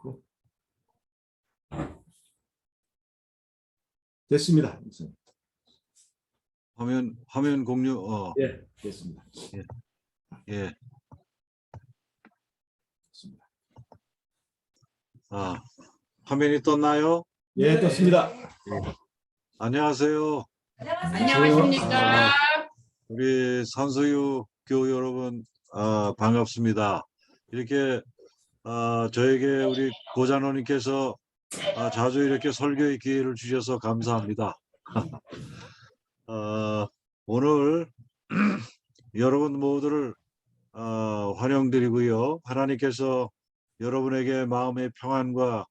있고. 됐습니다. 화면 공유. 예, 됐습니다. 예. 예. 됐습니다. 화면이 떴나요? 예, 떴습니다. 예. 안녕하세요. 안녕하십니까. 우리 산수유 교우 여러분, 반갑습니다. 이렇게 저에게 우리 고장로님께서 자주 이렇게 설교의 기회를 주셔서 감사합니다. 오늘 여러분 모두를 환영드리고요. 하나님께서 여러분에게 마음의 평안과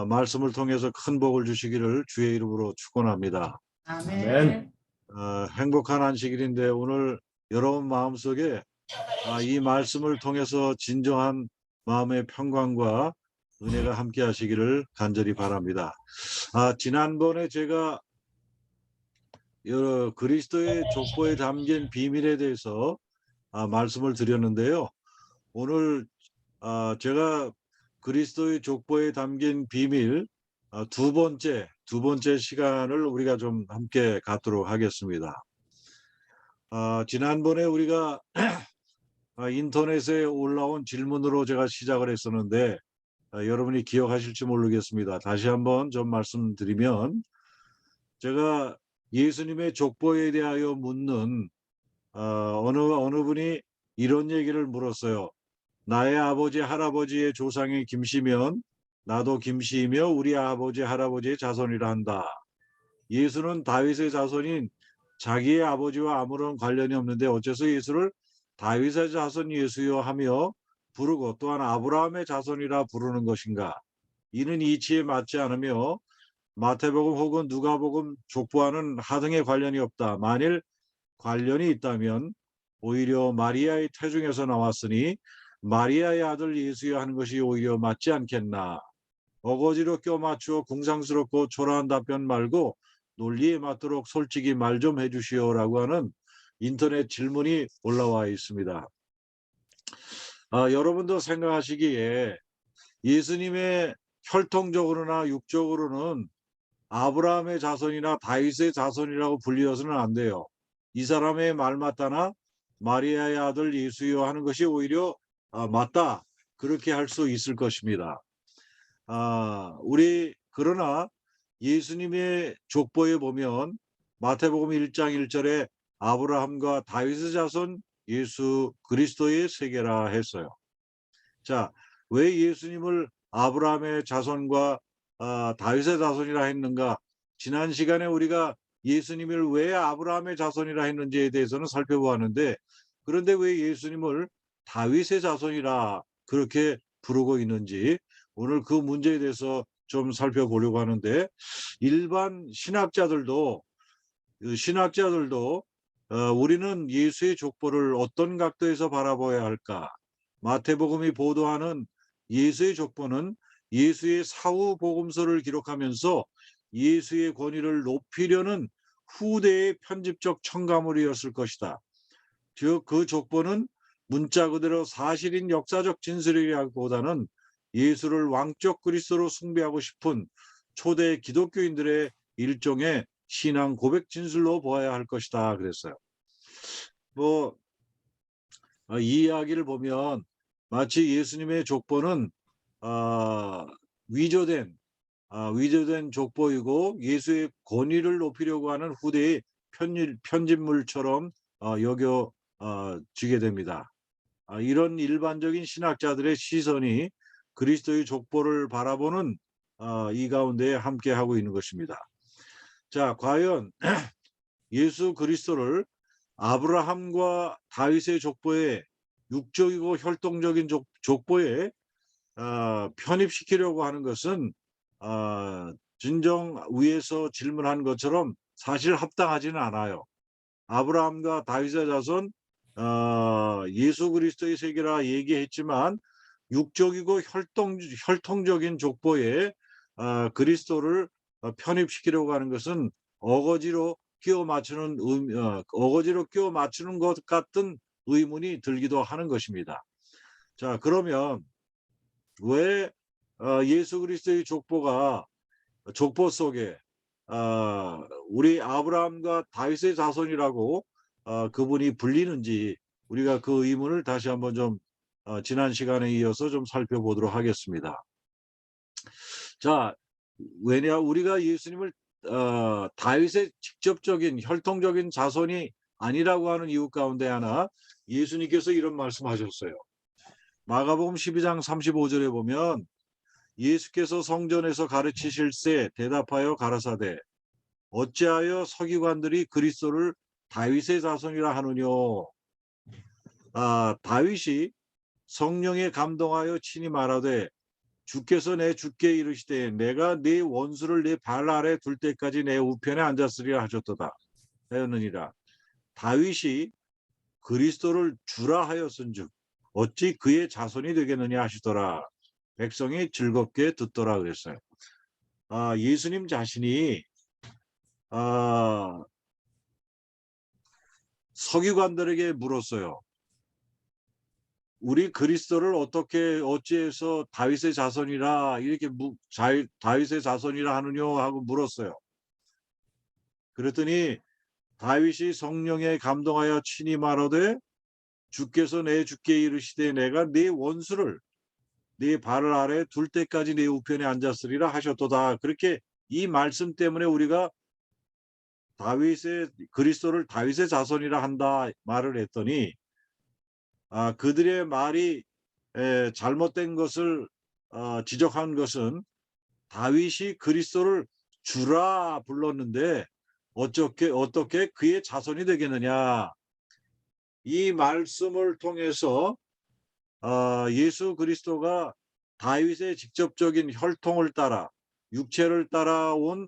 말씀을 통해서 큰 복을 주시기를 주의 이름으로 축원합니다. 아멘. 행복한 안식일인데 오늘 여러분 마음속에 이 말씀을 통해서 진정한 마음의 평강과 은혜가 함께 하시기를 간절히 바랍니다. 지난번에 제가 그리스도의 족보에 담긴 비밀에 대해서 말씀을 드렸는데요. 오늘 제가 그리스도의 족보에 담긴 비밀 두 번째 시간을 우리가 좀 함께 갖도록 하겠습니다. 지난번에 우리가 인터넷에 올라온 질문으로 제가 시작을 했었는데 여러분이 기억하실지 모르겠습니다. 다시 한번 좀 말씀드리면, 제가 예수님의 족보에 대하여 묻는 어느 분이 이런 얘기를 물었어요. 나의 아버지 할아버지의 조상이 김씨면 나도 김씨이며 우리 아버지 할아버지의 자손이라 한다. 예수는 다윗의 자손인 자기의 아버지와 아무런 관련이 없는데 어째서 예수를 다윗의 자손 예수여 하며 부르고 또한 아브라함의 자손이라 부르는 것인가? 이는 이치에 맞지 않으며 마태복음 혹은 누가복음 족보와는 하등의 관련이 없다. 만일 관련이 있다면 오히려 마리아의 태중에서 나왔으니 마리아의 아들 예수여 하는 것이 오히려 맞지 않겠나. 어거지로 껴맞추어 궁상스럽고 초라한 답변 말고 논리에 맞도록 솔직히 말 좀 해주시오라고 하는 인터넷 질문이 올라와 있습니다. 여러분도 생각하시기에 예수님의 혈통적으로나 육적으로는 아브라함의 자손이나 다윗의 자손이라고 불리어서는 안 돼요. 이 사람의 말 맞다나 마리아의 아들 예수여 하는 것이 오히려 맞다, 그렇게 할 수 있을 것입니다. 그러나 예수님의 족보에 보면 마태복음 1장 1절에 아브라함과 다윗의 자손 예수 그리스도의 세계라 했어요. 자, 왜 예수님을 아브라함의 자손과 다윗의 자손이라 했는가? 지난 시간에 우리가 예수님을 왜 아브라함의 자손이라 했는지에 대해서는 살펴보았는데, 그런데 왜 예수님을 다윗의 자손이라 그렇게 부르고 있는지 오늘 그 문제에 대해서 좀 살펴보려고 하는데, 일반 신학자들도 우리는 예수의 족보를 어떤 각도에서 바라봐야 할까? 마태복음이 보도하는 예수의 족보는 예수의 사후 복음서를 기록하면서 예수의 권위를 높이려는 후대의 편집적 첨가물이었을 것이다. 즉 그 족보는 문자 그대로 사실인 역사적 진술이라기보다는 예수를 왕적 그리스도로 숭배하고 싶은 초대 기독교인들의 일종의 신앙 고백 진술로 보아야 할 것이다 그랬어요. 이 이야기를 보면 마치 예수님의 족보는 위조된 족보이고 예수의 권위를 높이려고 하는 후대의 편집물처럼 여겨지게 됩니다. 이런 일반적인 신학자들의 시선이 그리스도의 족보를 바라보는 이 가운데 함께 하고 있는 것입니다. 자, 과연 예수 그리스도를 아브라함과 다윗의 족보에, 육적이고 혈통적인 족보에 편입시키려고 하는 것은 진정 위에서 질문한 것처럼 사실 합당하지는 않아요. 아브라함과 다윗의 자손 예수 그리스도의 세계라 얘기했지만 육적이고 혈통적인 족보에 그리스도를 편입시키려고 하는 것은 어거지로 끼워 맞추는 것 같은 의문이 들기도 하는 것입니다. 자, 그러면 왜 예수 그리스도의 족보 속에 우리 아브라함과 다윗의 자손이라고 그분이 불리는지 우리가 그 의문을 다시 한번 좀 지난 시간에 이어서 좀 살펴보도록 하겠습니다. 자, 왜냐 우리가 예수님을 다윗의 직접적인 혈통적인 자손이 아니라고 하는 이유 가운데 하나, 예수님께서 이런 말씀하셨어요. 마가복음 12장 35절에 보면 예수께서 성전에서 가르치실새 대답하여 가라사대 어찌하여 서기관들이 그리스도를 다윗의 자손이라 하느뇨. 다윗이 성령에 감동하여 친히 말하되 주께서 내 주께 이르시되 내가 네 원수를 네 발 아래 둘 때까지 내 우편에 앉았으리라 하셨도다 하였느니라. 다윗이 그리스도를 주라 하였은즉 어찌 그의 자손이 되겠느냐 하시더라. 백성이 즐겁게 듣더라 그랬어요. 예수님 자신이 서기관들에게 물었어요. 우리 그리스도를 어찌해서 다윗의 자손이라 이렇게 다윗의 자손이라 하느냐 하고 물었어요. 그랬더니 다윗이 성령에 감동하여 친히 말하되 주께서 내 주께 이르시되 내가 네 원수를 네 발 아래 둘 때까지 네 우편에 앉았으리라 하셨도다. 그렇게 이 말씀 때문에 우리가 그리스도를 다윗의 자손이라 한다 말을 했더니 그들의 말이 잘못된 것을 지적한 것은 다윗이 그리스도를 주라 불렀는데 어떻게 그의 자손이 되겠느냐. 이 말씀을 통해서 예수 그리스도가 다윗의 직접적인 혈통을 따라 육체를 따라온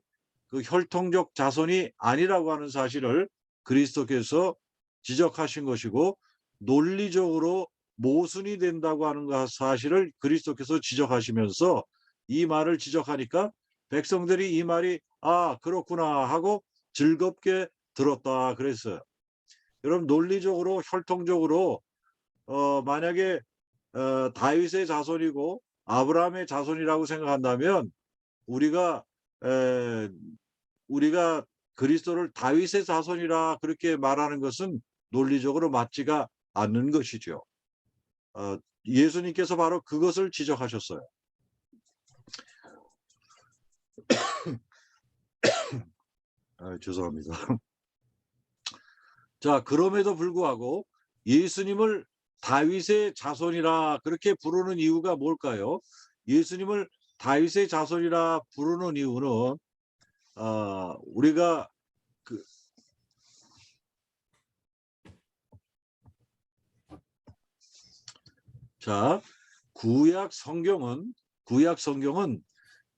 그 혈통적 자손이 아니라고 하는 사실을 그리스도께서 지적하신 것이고, 논리적으로 모순이 된다고 하는 사실을 그리스도께서 지적하시면서 이 말을 지적하니까 백성들이 이 말이 그렇구나 하고 즐겁게 들었다 그랬어요. 여러분, 논리적으로 혈통적으로 만약에 다윗의 자손이고 아브라함의 자손이라고 생각한다면 우리가 그리스도를 다윗의 자손이라 그렇게 말하는 것은 논리적으로 맞지가 않는 것이죠. 예수님께서 바로 그것을 지적하셨어요. 죄송합니다. 자, 그럼에도 불구하고 예수님을 다윗의 자손이라 그렇게 부르는 이유가 뭘까요? 예수님을 다윗의 자손이라 부르는 이유는 우리가 구약 성경은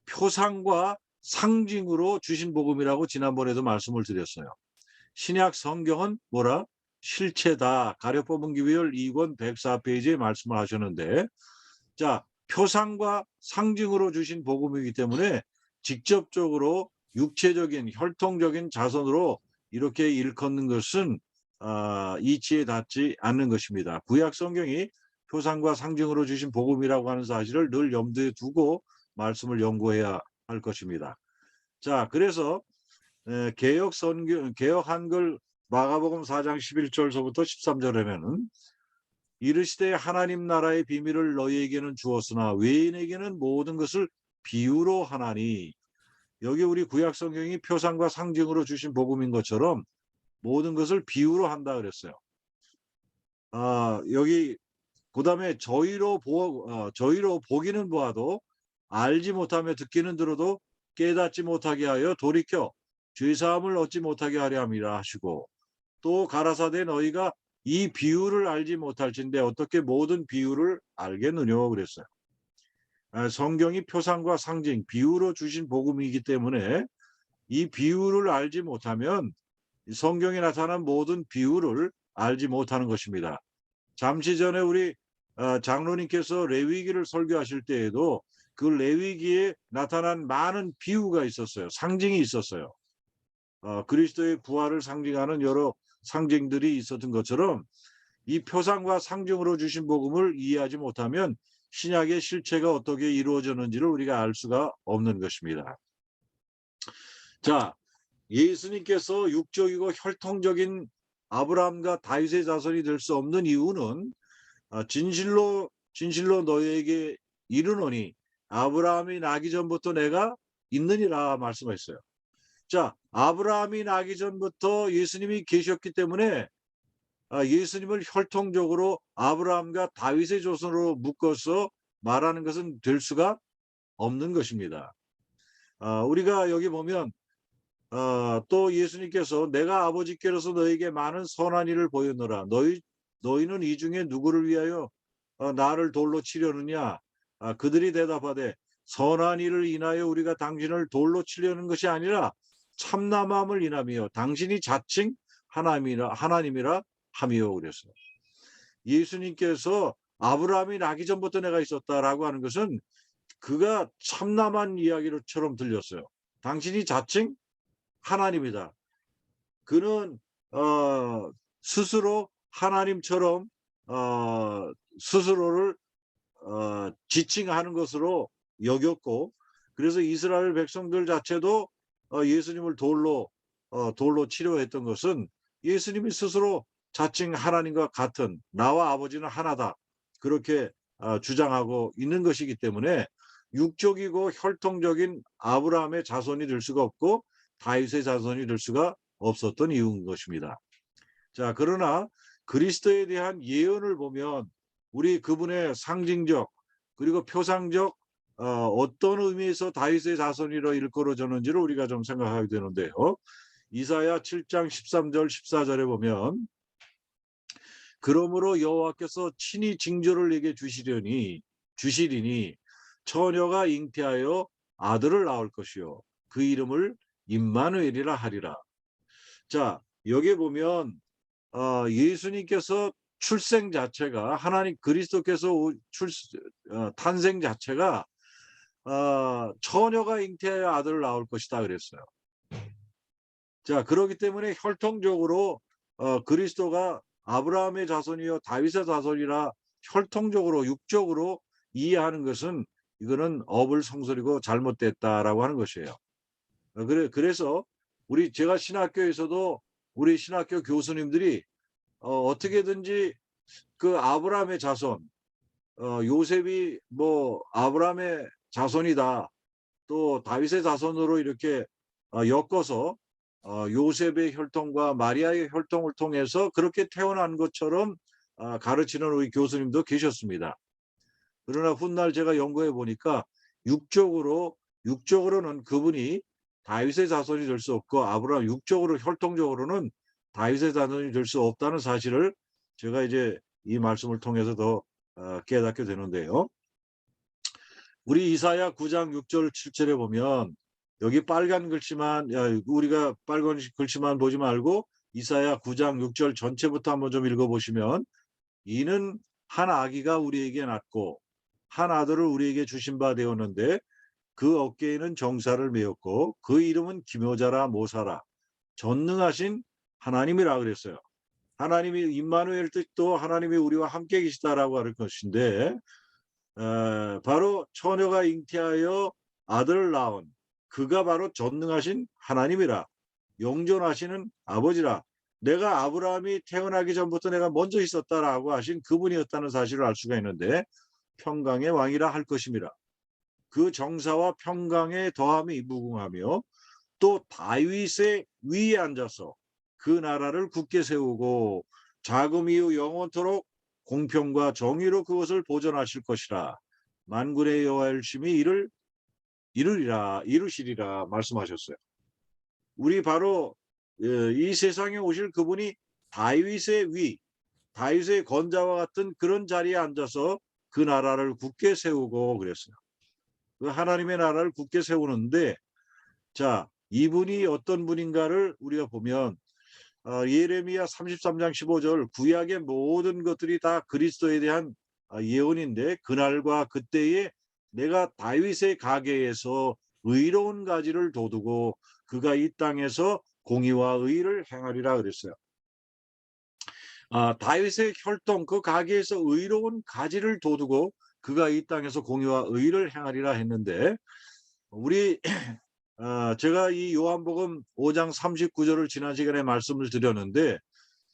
표상과 상징으로 주신 복음이라고 지난번에도 말씀을 드렸어요. 신약 성경은 뭐라? 실체다. 가려 뽑은 기별 2권 104페이지에 말씀을 하셨는데, 자, 표상과 상징으로 주신 복음이기 때문에 직접적으로 육체적인 혈통적인 자손으로 이렇게 일컫는 것은 이치에 닿지 않는 것입니다. 구약 성경이 표상과 상징으로 주신 복음이라고 하는 사실을 늘 염두에 두고 말씀을 연구해야 할 것입니다. 자, 그래서 개역 한글 마가복음 4장 11절서부터 13절에는 이르시되 하나님 나라의 비밀을 너희에게는 주었으나 외인에게는 모든 것을 비유로 하나니. 여기 우리 구약 성경이 표상과 상징으로 주신 복음인 것처럼 모든 것을 비유로 한다 그랬어요. 여기 그다음에 저희로 보기는 보아도 알지 못하며 듣기는 들어도 깨닫지 못하게 하여 돌이켜 죄사함을 얻지 못하게 하려 함이라 하시고, 또 가라사대 너희가 이 비유를 알지 못할진대 어떻게 모든 비유를 알겠느냐 그랬어요. 성경이 표상과 상징, 비유로 주신 복음이기 때문에 이 비유를 알지 못하면 성경에 나타난 모든 비유를 알지 못하는 것입니다. 잠시 전에 우리 장로님께서 레위기를 설교하실 때에도 그 레위기에 나타난 많은 비유가 있었어요. 상징이 있었어요. 그리스도의 부활을 상징하는 여러 상징들이 있었던 것처럼 이 표상과 상징으로 주신 복음을 이해하지 못하면 신약의 실체가 어떻게 이루어졌는지를 우리가 알 수가 없는 것입니다. 자, 예수님께서 육적이고 혈통적인 아브라함과 다윗의 자손이 될 수 없는 이유는 진실로 너희에게 이르노니 아브라함이 나기 전부터 내가 있느니라 말씀하셨어요. 자, 아브라함이 나기 전부터 예수님이 계셨기 때문에 예수님을 혈통적으로 아브라함과 다윗의 조선으로 묶어서 말하는 것은 될 수가 없는 것입니다. 우리가 여기 보면 또 예수님께서 내가 아버지께로서 너에게 많은 선한 일을 보였노라. 너희는 이 중에 누구를 위하여 나를 돌로 치려느냐? 그들이 대답하되 선한 일을 인하여 우리가 당신을 돌로 치려는 것이 아니라 참남함을 인하며 당신이 자칭 하나님이라 하며 그랬어요. 예수님께서 아브라함이 나기 전부터 내가 있었다라고 하는 것은 그가 참남한 이야기처럼 들렸어요. 당신이 자칭 하나님이다. 그는 스스로 하나님처럼 스스로를 지칭하는 것으로 여겼고, 그래서 이스라엘 백성들 자체도 예수님을 돌로 치료했던 것은 예수님이 스스로 자칭 하나님과 같은 나와 아버지는 하나다 그렇게 주장하고 있는 것이기 때문에 육적이고 혈통적인 아브라함의 자손이 될 수가 없고 다윗의 자손이 될 수가 없었던 이유인 것입니다. 자, 그러나 그리스도에 대한 예언을 보면 우리 그분의 상징적 그리고 표상적 어떤 의미에서 다윗의 자손이라 일컬어졌는지를 우리가 좀 생각하게 되는데요. 이사야 7장 13절 14절에 보면 그러므로 여호와께서 친히 징조를 내게 주시리니 처녀가 잉태하여 아들을 낳을 것이요 그 이름을 임마누엘이라 하리라. 자, 여기 보면 예수님께서 출생 자체가 하나님 그리스도께서 탄생 자체가 처녀가 잉태하여 아들을 낳을 것이다 그랬어요. 자, 그렇기 때문에 혈통적으로 그리스도가 아브라함의 자손이요 다윗의 자손이라 혈통적으로 육적으로 이해하는 것은 이거는 어불성설이고 잘못됐다라고 하는 것이에요. 그래서 제가 신학교에서도 우리 신학교 교수님들이 어떻게든지 그 아브라함의 자손, 요셉이 뭐 아브라함의 자손이다, 또 다윗의 자손으로 이렇게 엮어서 요셉의 혈통과 마리아의 혈통을 통해서 그렇게 태어난 것처럼 가르치는 우리 교수님도 계셨습니다. 그러나 훗날 제가 연구해 보니까 육적으로는 그분이 다윗의 자손이 될 수 없고 아브라함 육적으로 혈통적으로는 다윗의 자손이 될 수 없다는 사실을 제가 이제 이 말씀을 통해서 더 깨닫게 되는데요. 우리 이사야 9장 6절 7절에 보면 여기 빨간 글씨만 우리가 빨간 글씨만 보지 말고 이사야 9장 6절 전체부터 한번 좀 읽어보시면 이는 한 아기가 우리에게 낳고 한 아들을 우리에게 주신 바 되었는데 그 어깨에는 정사를 메었고 그 이름은 기묘자라 모사라 전능하신 하나님이라 그랬어요. 하나님이 임마누엘 뜻도 하나님이 우리와 함께 계시다라고 할 것인데 바로 처녀가 잉태하여 아들을 낳은 그가 바로 전능하신 하나님이라 영존하시는 아버지라 내가 아브라함이 태어나기 전부터 내가 먼저 있었다라고 하신 그분이었다는 사실을 알 수가 있는데 평강의 왕이라 할 것임이라. 그 정사와 평강의 더함이 무궁하며 또 다윗의 위에 앉아서 그 나라를 굳게 세우고 자금 이후 영원토록 공평과 정의로 그것을 보존하실 것이라. 만군의 여호와의 심히 이루시리라 말씀하셨어요. 우리 바로 이 세상에 오실 그분이 다윗의 위, 다윗의 건자와 같은 그런 자리에 앉아서 그 나라를 굳게 세우고 그랬어요. 그 하나님의 나라를 굳게 세우는데 자, 이분이 어떤 분인가를 우리가 보면 예레미야 33장 15절 구약의 모든 것들이 다 그리스도에 대한 예언인데 그날과 그때에 내가 다윗의 가계에서 의로운 가지를 돋우고 그가 이 땅에서 공의와 의를 행하리라 그랬어요. 다윗의 혈통 그 가계에서 의로운 가지를 돋우고 그가 이 땅에서 공의와 의를 행하리라 했는데 우리 제가 이 요한복음 5장 39절을 지난 시간에 말씀을 드렸는데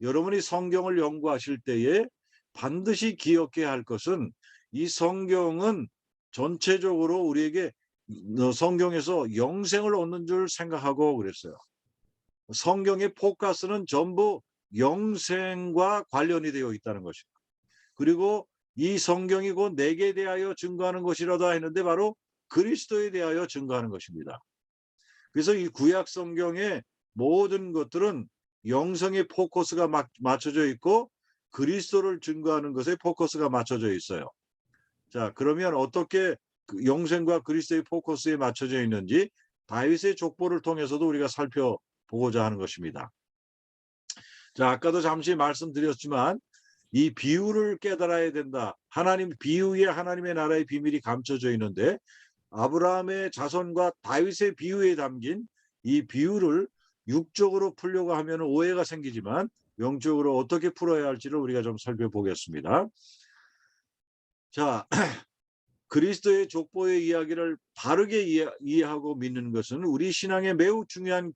여러분이 성경을 연구하실 때에 반드시 기억해야 할 것은 이 성경은 전체적으로 우리에게 성경에서 영생을 얻는 줄 생각하고 그랬어요. 성경의 포커스는 전부 영생과 관련이 되어 있다는 것입니다. 그리고 이 성경이 곧 내게 대하여 증거하는 것이라다 했는데 바로 그리스도에 대하여 증거하는 것입니다. 그래서 이 구약 성경의 모든 것들은 영성의 포커스가 맞춰져 있고 그리스도를 증거하는 것에 포커스가 맞춰져 있어요. 자, 그러면 어떻게 영생과 그리스도의 포커스에 맞춰져 있는지 다윗의 족보를 통해서도 우리가 살펴보고자 하는 것입니다. 자, 아까도 잠시 말씀드렸지만 이 비유를 깨달아야 된다. 하나님 비유에 하나님의 나라의 비밀이 감춰져 있는데 아브라함의 자손과 다윗의 비유에 담긴 이 비유를 육적으로 풀려고 하면 오해가 생기지만 영적으로 어떻게 풀어야 할지를 우리가 좀 살펴보겠습니다. 자, 그리스도의 족보의 이야기를 바르게 이해하고 믿는 것은 우리 신앙에 매우 중요한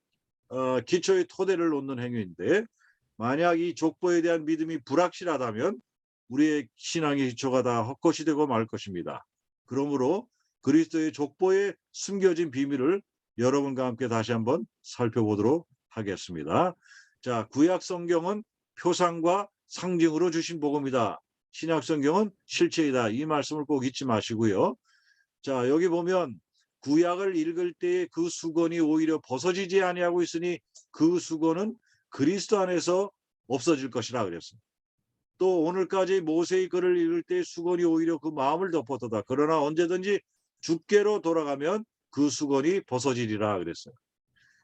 기초의 토대를 놓는 행위인데 만약 이 족보에 대한 믿음이 불확실하다면 우리의 신앙의 기초가 다 헛것이 되고 말 것입니다. 그러므로 그리스도의 족보에 숨겨진 비밀을 여러분과 함께 다시 한번 살펴보도록 하겠습니다. 자, 구약 성경은 표상과 상징으로 주신 복음이다. 신약 성경은 실체이다. 이 말씀을 꼭 잊지 마시고요. 자, 여기 보면 구약을 읽을 때에 그 수건이 오히려 벗어지지 아니하고 있으니 그 수건은 그리스도 안에서 없어질 것이라 그랬습니다. 또 오늘까지 모세의 글을 읽을 때 수건이 오히려 그 마음을 덮었다. 그러나 언제든지 주께로 돌아가면 그 수건이 벗어지리라 그랬어요.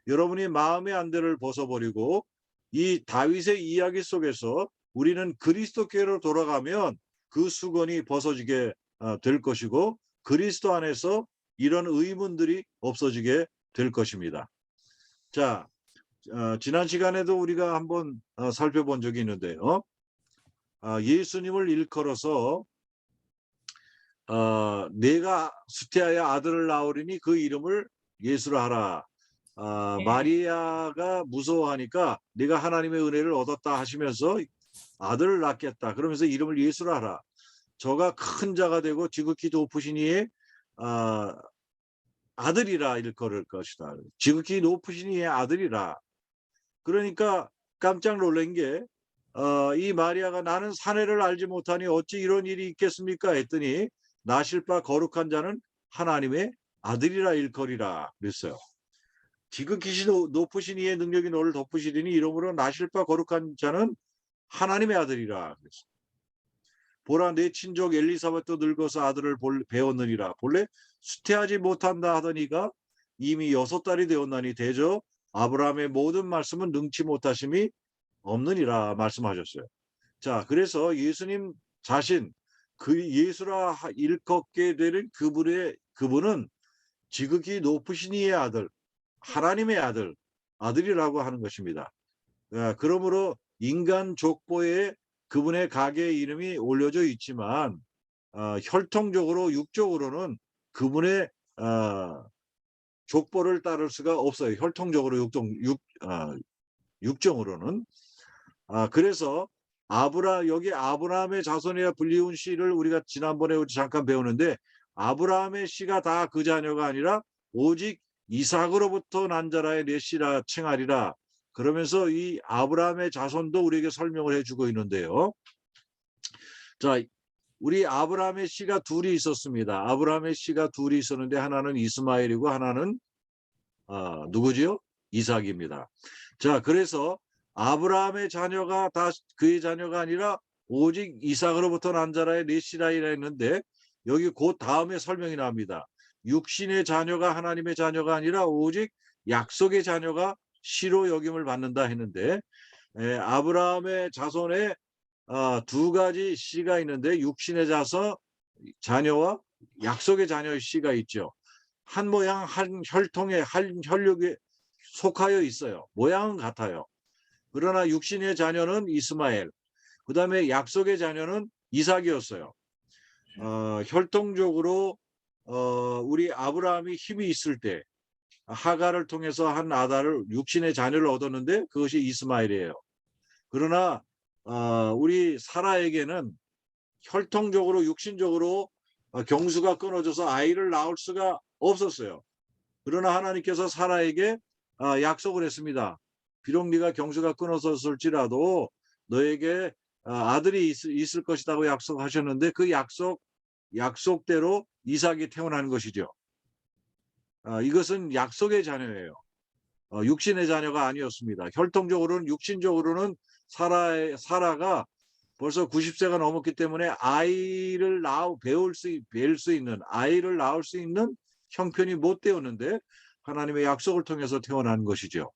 여러분이 마음의 안대를 벗어버리고 이 다윗의 이야기 속에서 우리는 그리스도께로 돌아가면 그 수건이 벗어지게 될 것이고 그리스도 안에서 이런 의문들이 없어지게 될 것입니다. 자, 지난 시간에도 우리가 한번 살펴본 적이 있는데요. 예수님을 일컬어서 내가 수태하여 아들을 낳으리니 그 이름을 예수라 하라. 마리아가 무서워하니까 내가 하나님의 은혜를 얻었다 하시면서 아들을 낳겠다. 그러면서 이름을 예수라 하라. 저가 큰 자가 되고 지극히 높으신 이의 아들이라 일컬을 것이다. 지극히 높으신 이의 아들이라. 그러니까 깜짝 놀란 게 이 마리아가 나는 사내를 알지 못하니 어찌 이런 일이 있겠습니까? 했더니 나실 바 거룩한 자는 하나님의 아들이라 일컬이라 그랬어요. 지극히 높으신 이의 능력이 너를 덮으시리니 이러므로 나실 바 거룩한 자는 하나님의 아들이라 그랬어요. 보라 내 친족 엘리사벳도 늙어서 아들을 배웠느니라. 본래 수태하지 못한다 하더니가 이미 6달이 되었나니 대저 아브라함의 모든 말씀은 능치 못하심이 없느니라 말씀하셨어요. 자, 그래서 예수님 자신 그 예수라 일컫게 되는 그분은 지극히 높으신 이의 아들, 하나님의 아들이라고 하는 것입니다. 그러므로 인간 족보에 그분의 가계의 이름이 올려져 있지만 혈통적으로 육적으로는 그분의 족보를 따를 수가 없어요. 혈통적으로 육정으로는. 그래서 여기 아브라함의 자손이라 불리운 씨를 우리가 지난번에 잠깐 배우는데 아브라함의 씨가 다 그 자녀가 아니라 오직 이삭으로부터 난 자라의 내 씨라 칭하리라. 그러면서 이 아브라함의 자손도 우리에게 설명을 해주고 있는데요. 자, 우리 아브라함의 씨가 둘이 있었습니다. 아브라함의 씨가 둘이 있었는데 하나는 이스마엘이고 하나는 누구지요? 이삭입니다. 자, 그래서 아브라함의 자녀가 다 그의 자녀가 아니라 오직 이삭으로부터 난 자라의 내 씨라이라 했는데 여기 곧 다음에 설명이 나옵니다. 육신의 자녀가 하나님의 자녀가 아니라 오직 약속의 자녀가 씨로 여김을 받는다 했는데 아브라함의 자손에 두 가지 씨가 있는데 육신의 자녀와 약속의 자녀의 씨가 있죠. 한 모양 한 혈통에 한 혈육에 속하여 있어요. 모양은 같아요. 그러나 육신의 자녀는 이스마엘, 그 다음에 약속의 자녀는 이삭이었어요. 혈통적으로 우리 아브라함이 힘이 있을 때 하가를 통해서 한 아들을 육신의 자녀를 얻었는데 그것이 이스마엘이에요. 그러나 우리 사라에게는 혈통적으로 육신적으로 경수가 끊어져서 아이를 낳을 수가 없었어요. 그러나 하나님께서 사라에게 약속을 했습니다. 비록 네가 경수가 끊어졌을지라도 너에게 아들이 있을 것이라고 약속하셨는데 그 약속대로 이삭이 태어난 것이죠. 이것은 약속의 자녀예요. 육신의 자녀가 아니었습니다. 혈통적으로는 육신적으로는 사라가 벌써 90세가 넘었기 때문에 아이를 배울 수 있는 아이를 낳을 수 있는 형편이 못 되었는데 하나님의 약속을 통해서 태어난 것이죠.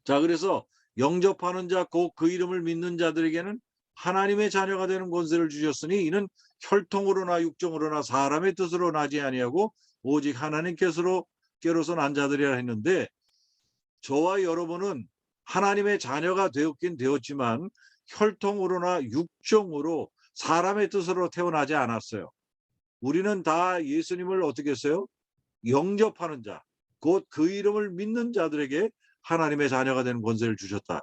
자, 그래서 영접하는 자, 곧 그 이름을 믿는 자들에게는 하나님의 자녀가 되는 권세를 주셨으니 이는 혈통으로나 육정으로나 사람의 뜻으로 나지 아니하고 오직 하나님께로서 난 자들이라 했는데 저와 여러분은 하나님의 자녀가 되었긴 되었지만 혈통으로나 육정으로 사람의 뜻으로 태어나지 않았어요. 우리는 다 예수님을 어떻게 했어요? 영접하는 자, 곧 그 이름을 믿는 자들에게 하나님의 자녀가 되는 권세를 주셨다.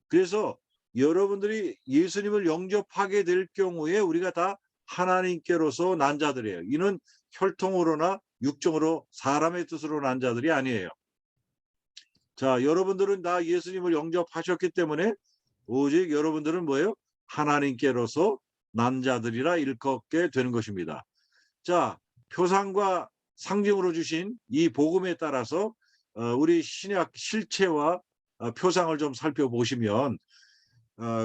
그래서 여러분들이 예수님을 영접하게 될 경우에 우리가 다 하나님께로서 난 자들이에요. 이는 혈통으로나 육정으로 사람의 뜻으로 난 자들이 아니에요. 자, 여러분들은 다 예수님을 영접하셨기 때문에 오직 여러분들은 뭐예요? 하나님께로서 난 자들이라 일컫게 되는 것입니다. 자, 표상과 상징으로 주신 이 복음에 따라서 우리 신약 실체와 표상을 좀 살펴보시면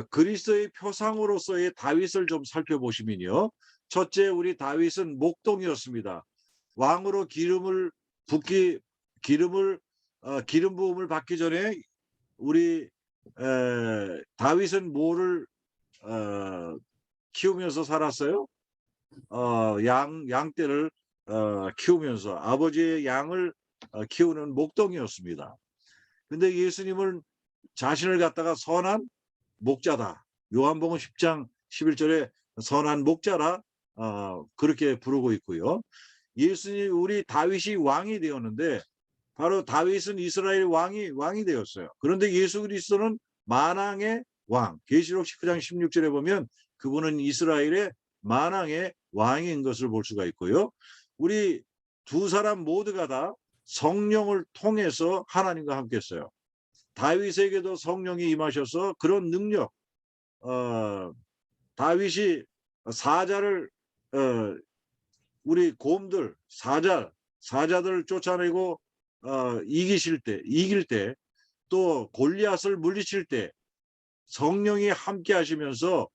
그리스도의 표상으로서의 다윗을 좀 살펴보시면요. 첫째, 우리 다윗은 목동이었습니다. 왕으로 기름 부음을 받기 전에 우리 다윗은 뭐를 키우면서 살았어요? 양떼를 키우면서 아버지의 양을 키우는 목동이었습니다. 근데 예수님은 자신을 갖다가 선한 목자다. 요한복음 10장 11절에 선한 목자라 그렇게 부르고 있고요. 예수님, 우리 다윗이 왕이 되었는데 바로 다윗은 이스라엘 왕이 되었어요. 그런데 예수 그리스도는 만왕의 왕. 계시록 19장 16절에 보면 그분은 이스라엘의 만왕의 왕인 것을 볼 수가 있고요. 우리 두 사람 모두가 다 성령을 통해서 하나님과 함께 했어요. 다윗에게도 성령이 임하셔서 그런 능력, 다윗이 사자를 우리 곰들 사자들을 쫓아내고 이길 때 또 골리앗을 물리칠 때 성령이 함께 하시면서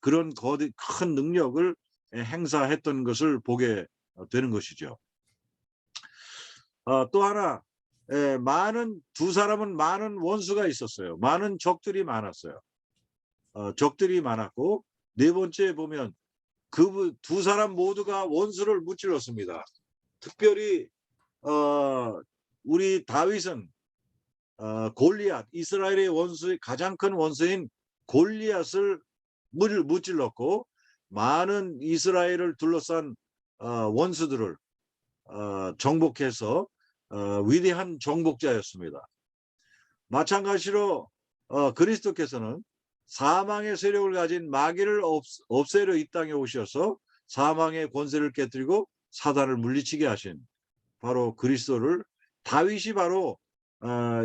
그런 큰 능력을 행사했던 것을 보게 되는 것이죠. 또 하나, 두 사람은 많은 원수가 있었어요. 많은 적들이 많았어요. 적들이 많았고, 네 번째 보면 그 두 사람 모두가 원수를 무찔렀습니다. 특별히 우리 다윗은 골리앗, 이스라엘의 가장 큰 원수인 골리앗을 무찔렀고 많은 이스라엘을 둘러싼 원수들을 정복해서 위대한 정복자였습니다. 마찬가지로 그리스도께서는 사망의 세력을 가진 마귀를 없애려 이 땅에 오셔서 사망의 권세를 깨뜨리고 사단을 물리치게 하신 바로 그리스도를 다윗이 바로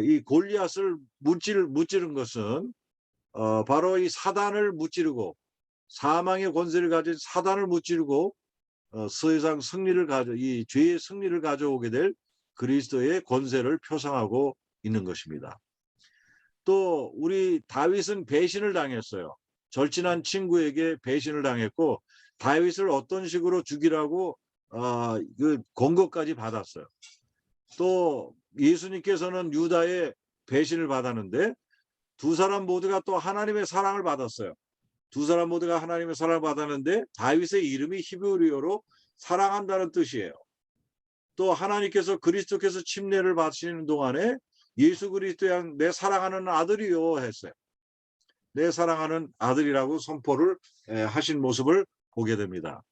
이 골리앗을 무찌른 것은 바로 이 사단을 무찌르고 사망의 권세를 가진 사단을 무찌르고 세상 승리를 이 죄의 승리를 가져오게 될 그리스도의 권세를 표상하고 있는 것입니다. 또 우리 다윗은 배신을 당했어요. 절친한 친구에게 배신을 당했고 다윗을 어떤 식으로 죽이라고 그 권고까지 받았어요. 또 예수님께서는 유다의 배신을 받았는데 두 사람 모두가 또 하나님의 사랑을 받았어요. 두 사람 모두가 하나님의 사랑을 받았는데 다윗의 이름이 히브리어로 사랑한다는 뜻이에요. 또 하나님께서 그리스도께서 침례를 받으시는 동안에 예수 그리스도의 내 사랑하는 아들이요 했어요. 내 사랑하는 아들이라고 선포를 하신 모습을 보게 됩니다.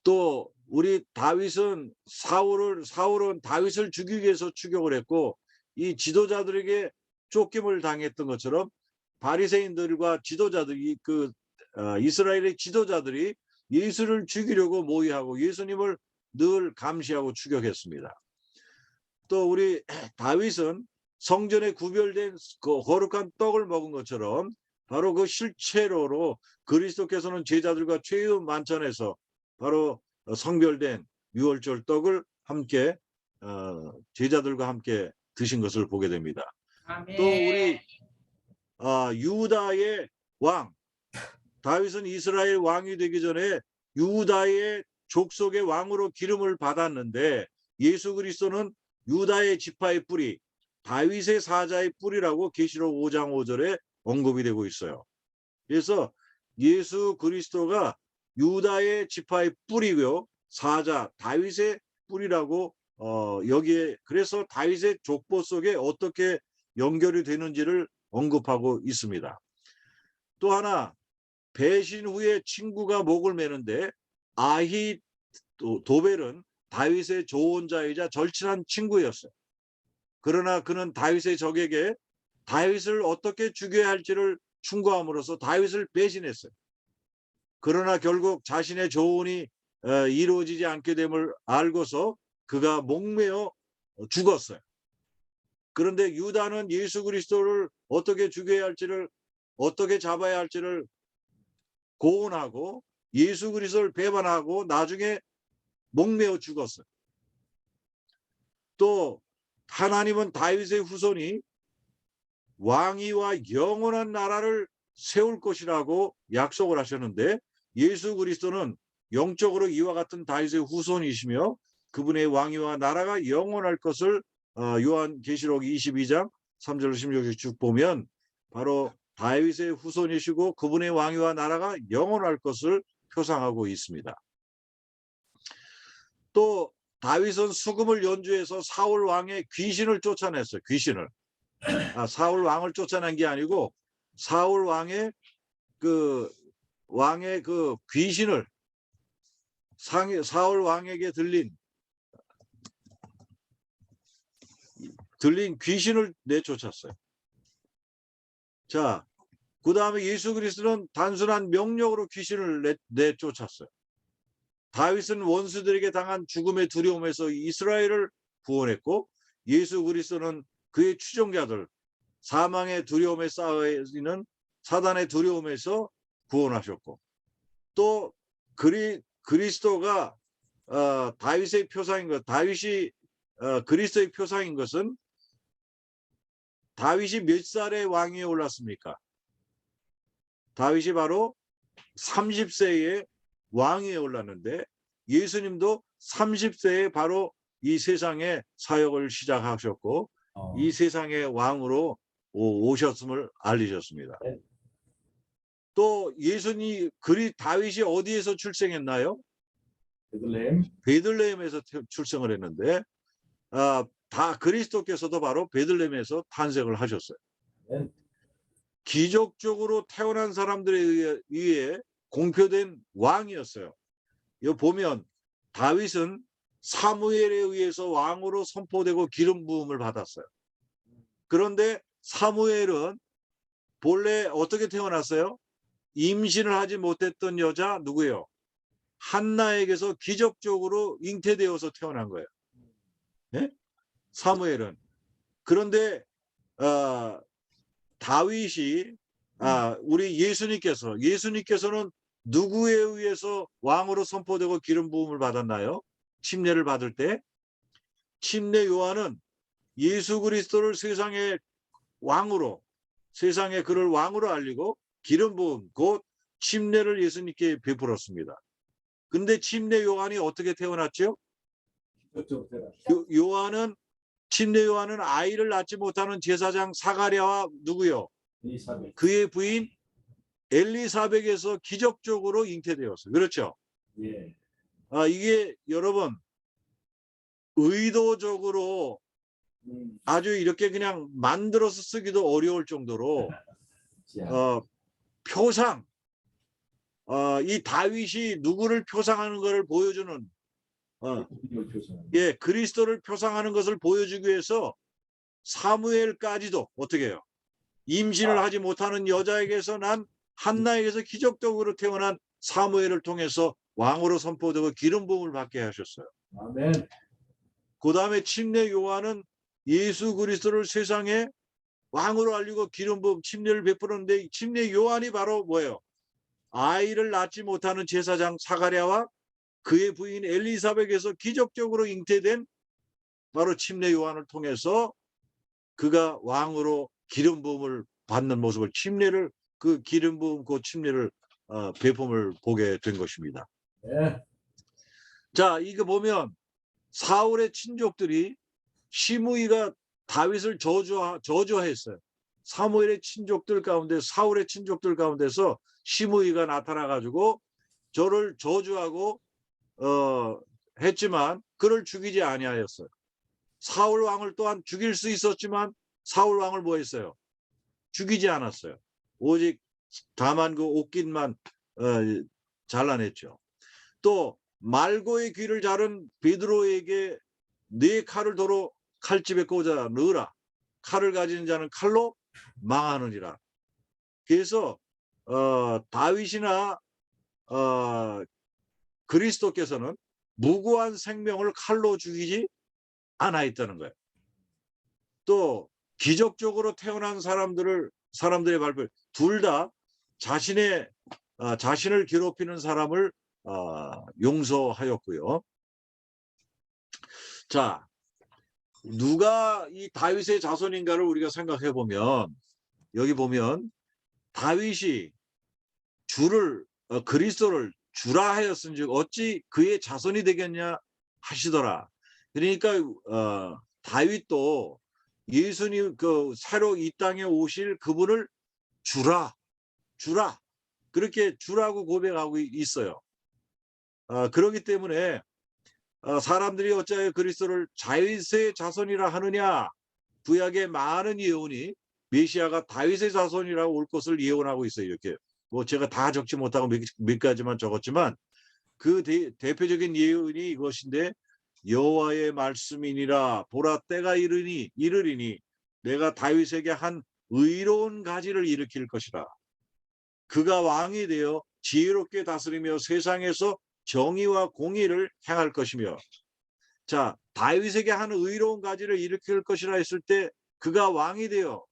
또 우리 다윗은 사울은 다윗을 죽이기 위해서 추격을 했고 이 지도자들에게 쫓김을 당했던 것처럼 바리새인들과 지도자들이 이스라엘의 지도자들이 예수를 죽이려고 모의하고 예수님을 늘 감시하고 추격했습니다. 또 우리 다윗은 성전에 구별된 그 거룩한 떡을 먹은 것처럼 바로 그 실체로로 그리스도께서는 제자들과 최후 만찬에서 바로 성별된 유월절 떡을 함께 제자들과 함께 드신 것을 보게 됩니다. 또 우리 유다의 왕 다윗은 이스라엘 왕이 되기 전에 유다의 족속의 왕으로 기름을 받았는데 예수 그리스도는 유다의 지파의 뿌리 다윗의 사자의 뿌리라고 계시록 5장 5절에 언급이 되고 있어요. 그래서 예수 그리스도가 유다의 지파의 뿌리고요. 사자 다윗의 뿌리라고 여기에 그래서 다윗의 족보 속에 어떻게 연결이 되는지를 언급하고 있습니다. 또 하나 배신 후에 친구가 목을 매는데 아히도벨은 다윗의 조언자이자 절친한 친구였어요. 그러나 그는 다윗의 적에게 다윗을 어떻게 죽여야 할지를 충고함으로써 다윗을 배신했어요. 그러나 결국 자신의 조언이 이루어지지 않게 됨을 알고서 그가 목매어 죽었어요. 그런데 유다는 예수 그리스도를 어떻게 죽여야 할지를 어떻게 잡아야 할지를 고언하고 예수 그리스도를 배반하고 나중에 목매어 죽었어요. 또 하나님은 다윗의 후손이 왕위와 영원한 나라를 세울 것이라고 약속을 하셨는데 예수 그리스도는 영적으로 이와 같은 다윗의 후손이시며 그분의 왕위와 나라가 영원할 것을 요한계시록 22장 3절 16절 쭉 보면 바로 다윗의 후손이시고 그분의 왕위와 나라가 영원할 것을 표상하고 있습니다. 또 다윗은 수금을 연주해서 사울 왕의 귀신을 쫓아냈어요. 귀신을. 사울 왕을 쫓아낸 게 아니고 사울 왕의 그 귀신을 사울 왕에게 들린 귀신을 내쫓았어요. 자, 그 다음에 예수 그리스도는 단순한 명령으로 귀신을 내쫓았어요. 다윗은 원수들에게 당한 죽음의 두려움에서 이스라엘을 구원했고 예수 그리스도는 그의 추종자들 사망의 두려움에 쌓여있는 사단의 두려움에서 구원하셨고 또 그리스도가 다윗의 표상인 것 다윗이 그리스도의 표상인 것은 다윗이 몇 살에 왕위에 올랐습니까? 다윗이 바로 30세에 왕위에 올랐는데 예수님도 30세에 바로 이 세상에 사역을 시작하셨고 이 세상의 왕으로 오셨음을 알리셨습니다. 네. 또 다윗이 어디에서 출생했나요? 베들레헴에서 출생을 했는데 다 그리스도께서도 바로 베들레헴에서 탄생을 하셨어요. 네. 기적적으로 태어난 사람들에 의해 공표된 왕이었어요. 여기 보면 다윗은 사무엘에 의해서 왕으로 선포되고 기름 부음을 받았어요. 그런데 사무엘은 본래 어떻게 태어났어요? 임신을 하지 못했던 여자 누구예요? 한나에게서 기적적으로 잉태되어서 태어난 거예요. 네? 사무엘은. 그런데 다윗이 우리 예수님께서는 누구에 의해서 왕으로 선포되고 기름 부음을 받았나요? 침례를 받을 때 침례 요한은 예수 그리스도를 세상의 왕으로 세상에 그를 왕으로 알리고 기름 부음 곧 침례를 예수님께 베풀었습니다. 근데 침례 요한이 어떻게 태어났죠? 침례 요한은 아이를 낳지 못하는 제사장 사가랴와 누구요? 그의 부인 엘리사벳에서 기적적으로 잉태되었어요. 그렇죠? 예. 이게 여러분 의도적으로 아주 이렇게 그냥 만들어서 쓰기도 어려울 정도로 표상 이 다윗이 누구를 표상하는 것을 보여주는 그리스도를 표상하는 것을 보여주기 위해서 사무엘까지도 어떻게 해요? 임신을 하지 못하는 여자에게서 난 한나에게서 기적적으로 태어난 사무엘을 통해서 왕으로 선포되고 기름 부음을 받게 하셨어요. 아멘. 그 다음에 침례 요한은 예수 그리스도를 세상에 왕으로 알리고 기름 부음 침례를 베풀었는데 침례 요한이 바로 뭐예요? 아이를 낳지 못하는 제사장 사가랴와 그의 부인 엘리사벳에서 기적적으로 잉태된 바로 침례 요한을 통해서 그가 왕으로 기름 부음을 받는 모습을 침례를 그 기름 부음 그 침례를 배품을 보게 된 것입니다. 네. 자, 이거 보면 사울의 친족들이 시므이가 다윗을 저주했어요. 사무엘의 친족들 가운데 사울의 친족들 가운데서 시므이가 나타나 가지고 저를 저주하고 했지만 그를 죽이지 아니하였어요. 사울 왕을 또한 죽일 수 있었지만 사울 왕을 뭐 했어요? 죽이지 않았어요. 오직 다만 그 옷깃만 잘라냈죠. 또 말고의 귀를 자른 베드로에게 네 칼을 도로 칼집에 꽂아 넣으라. 칼을 가진 자는 칼로 망하느니라. 그래서 다윗이나 그리스도께서는 무고한 생명을 칼로 죽이지 않아 있다는 거예요. 또 기적적으로 태어난 사람들의 발표 둘 다 자신을 괴롭히는 사람을 용서하였고요. 자, 누가 이 다윗의 자손인가를 우리가 생각해 보면 여기 보면 다윗이 그리스도를 주라 하였은즉 어찌 그의 자손이 되겠냐 하시더라. 그러니까 다윗도 예수님 새로 이 땅에 오실 그분을 주라 그렇게 주라고 고백하고 있어요. 그렇기 때문에 사람들이 어찌하여 그리스도를 다윗의 자손이라 하느냐. 구약의 많은 예언이 메시아가 다윗의 자손이라고 올 것을 예언하고 있어요. 이렇게 뭐 제가 다 적지 못하고 몇 가지만 적었지만 그 대표적인 예언이 이것인데 여호와의 말씀이니라. 보라 때가 이르리니 내가 다윗에게 한 의로운 가지를 일으킬 것이라. 그가 왕이 되어 지혜롭게 다스리며 세상에서 정의와 공의를 행할 것이며. 자, 다윗에게 한 의로운 가지를 일으킬 것이라 했을 때 그가 왕이 되어.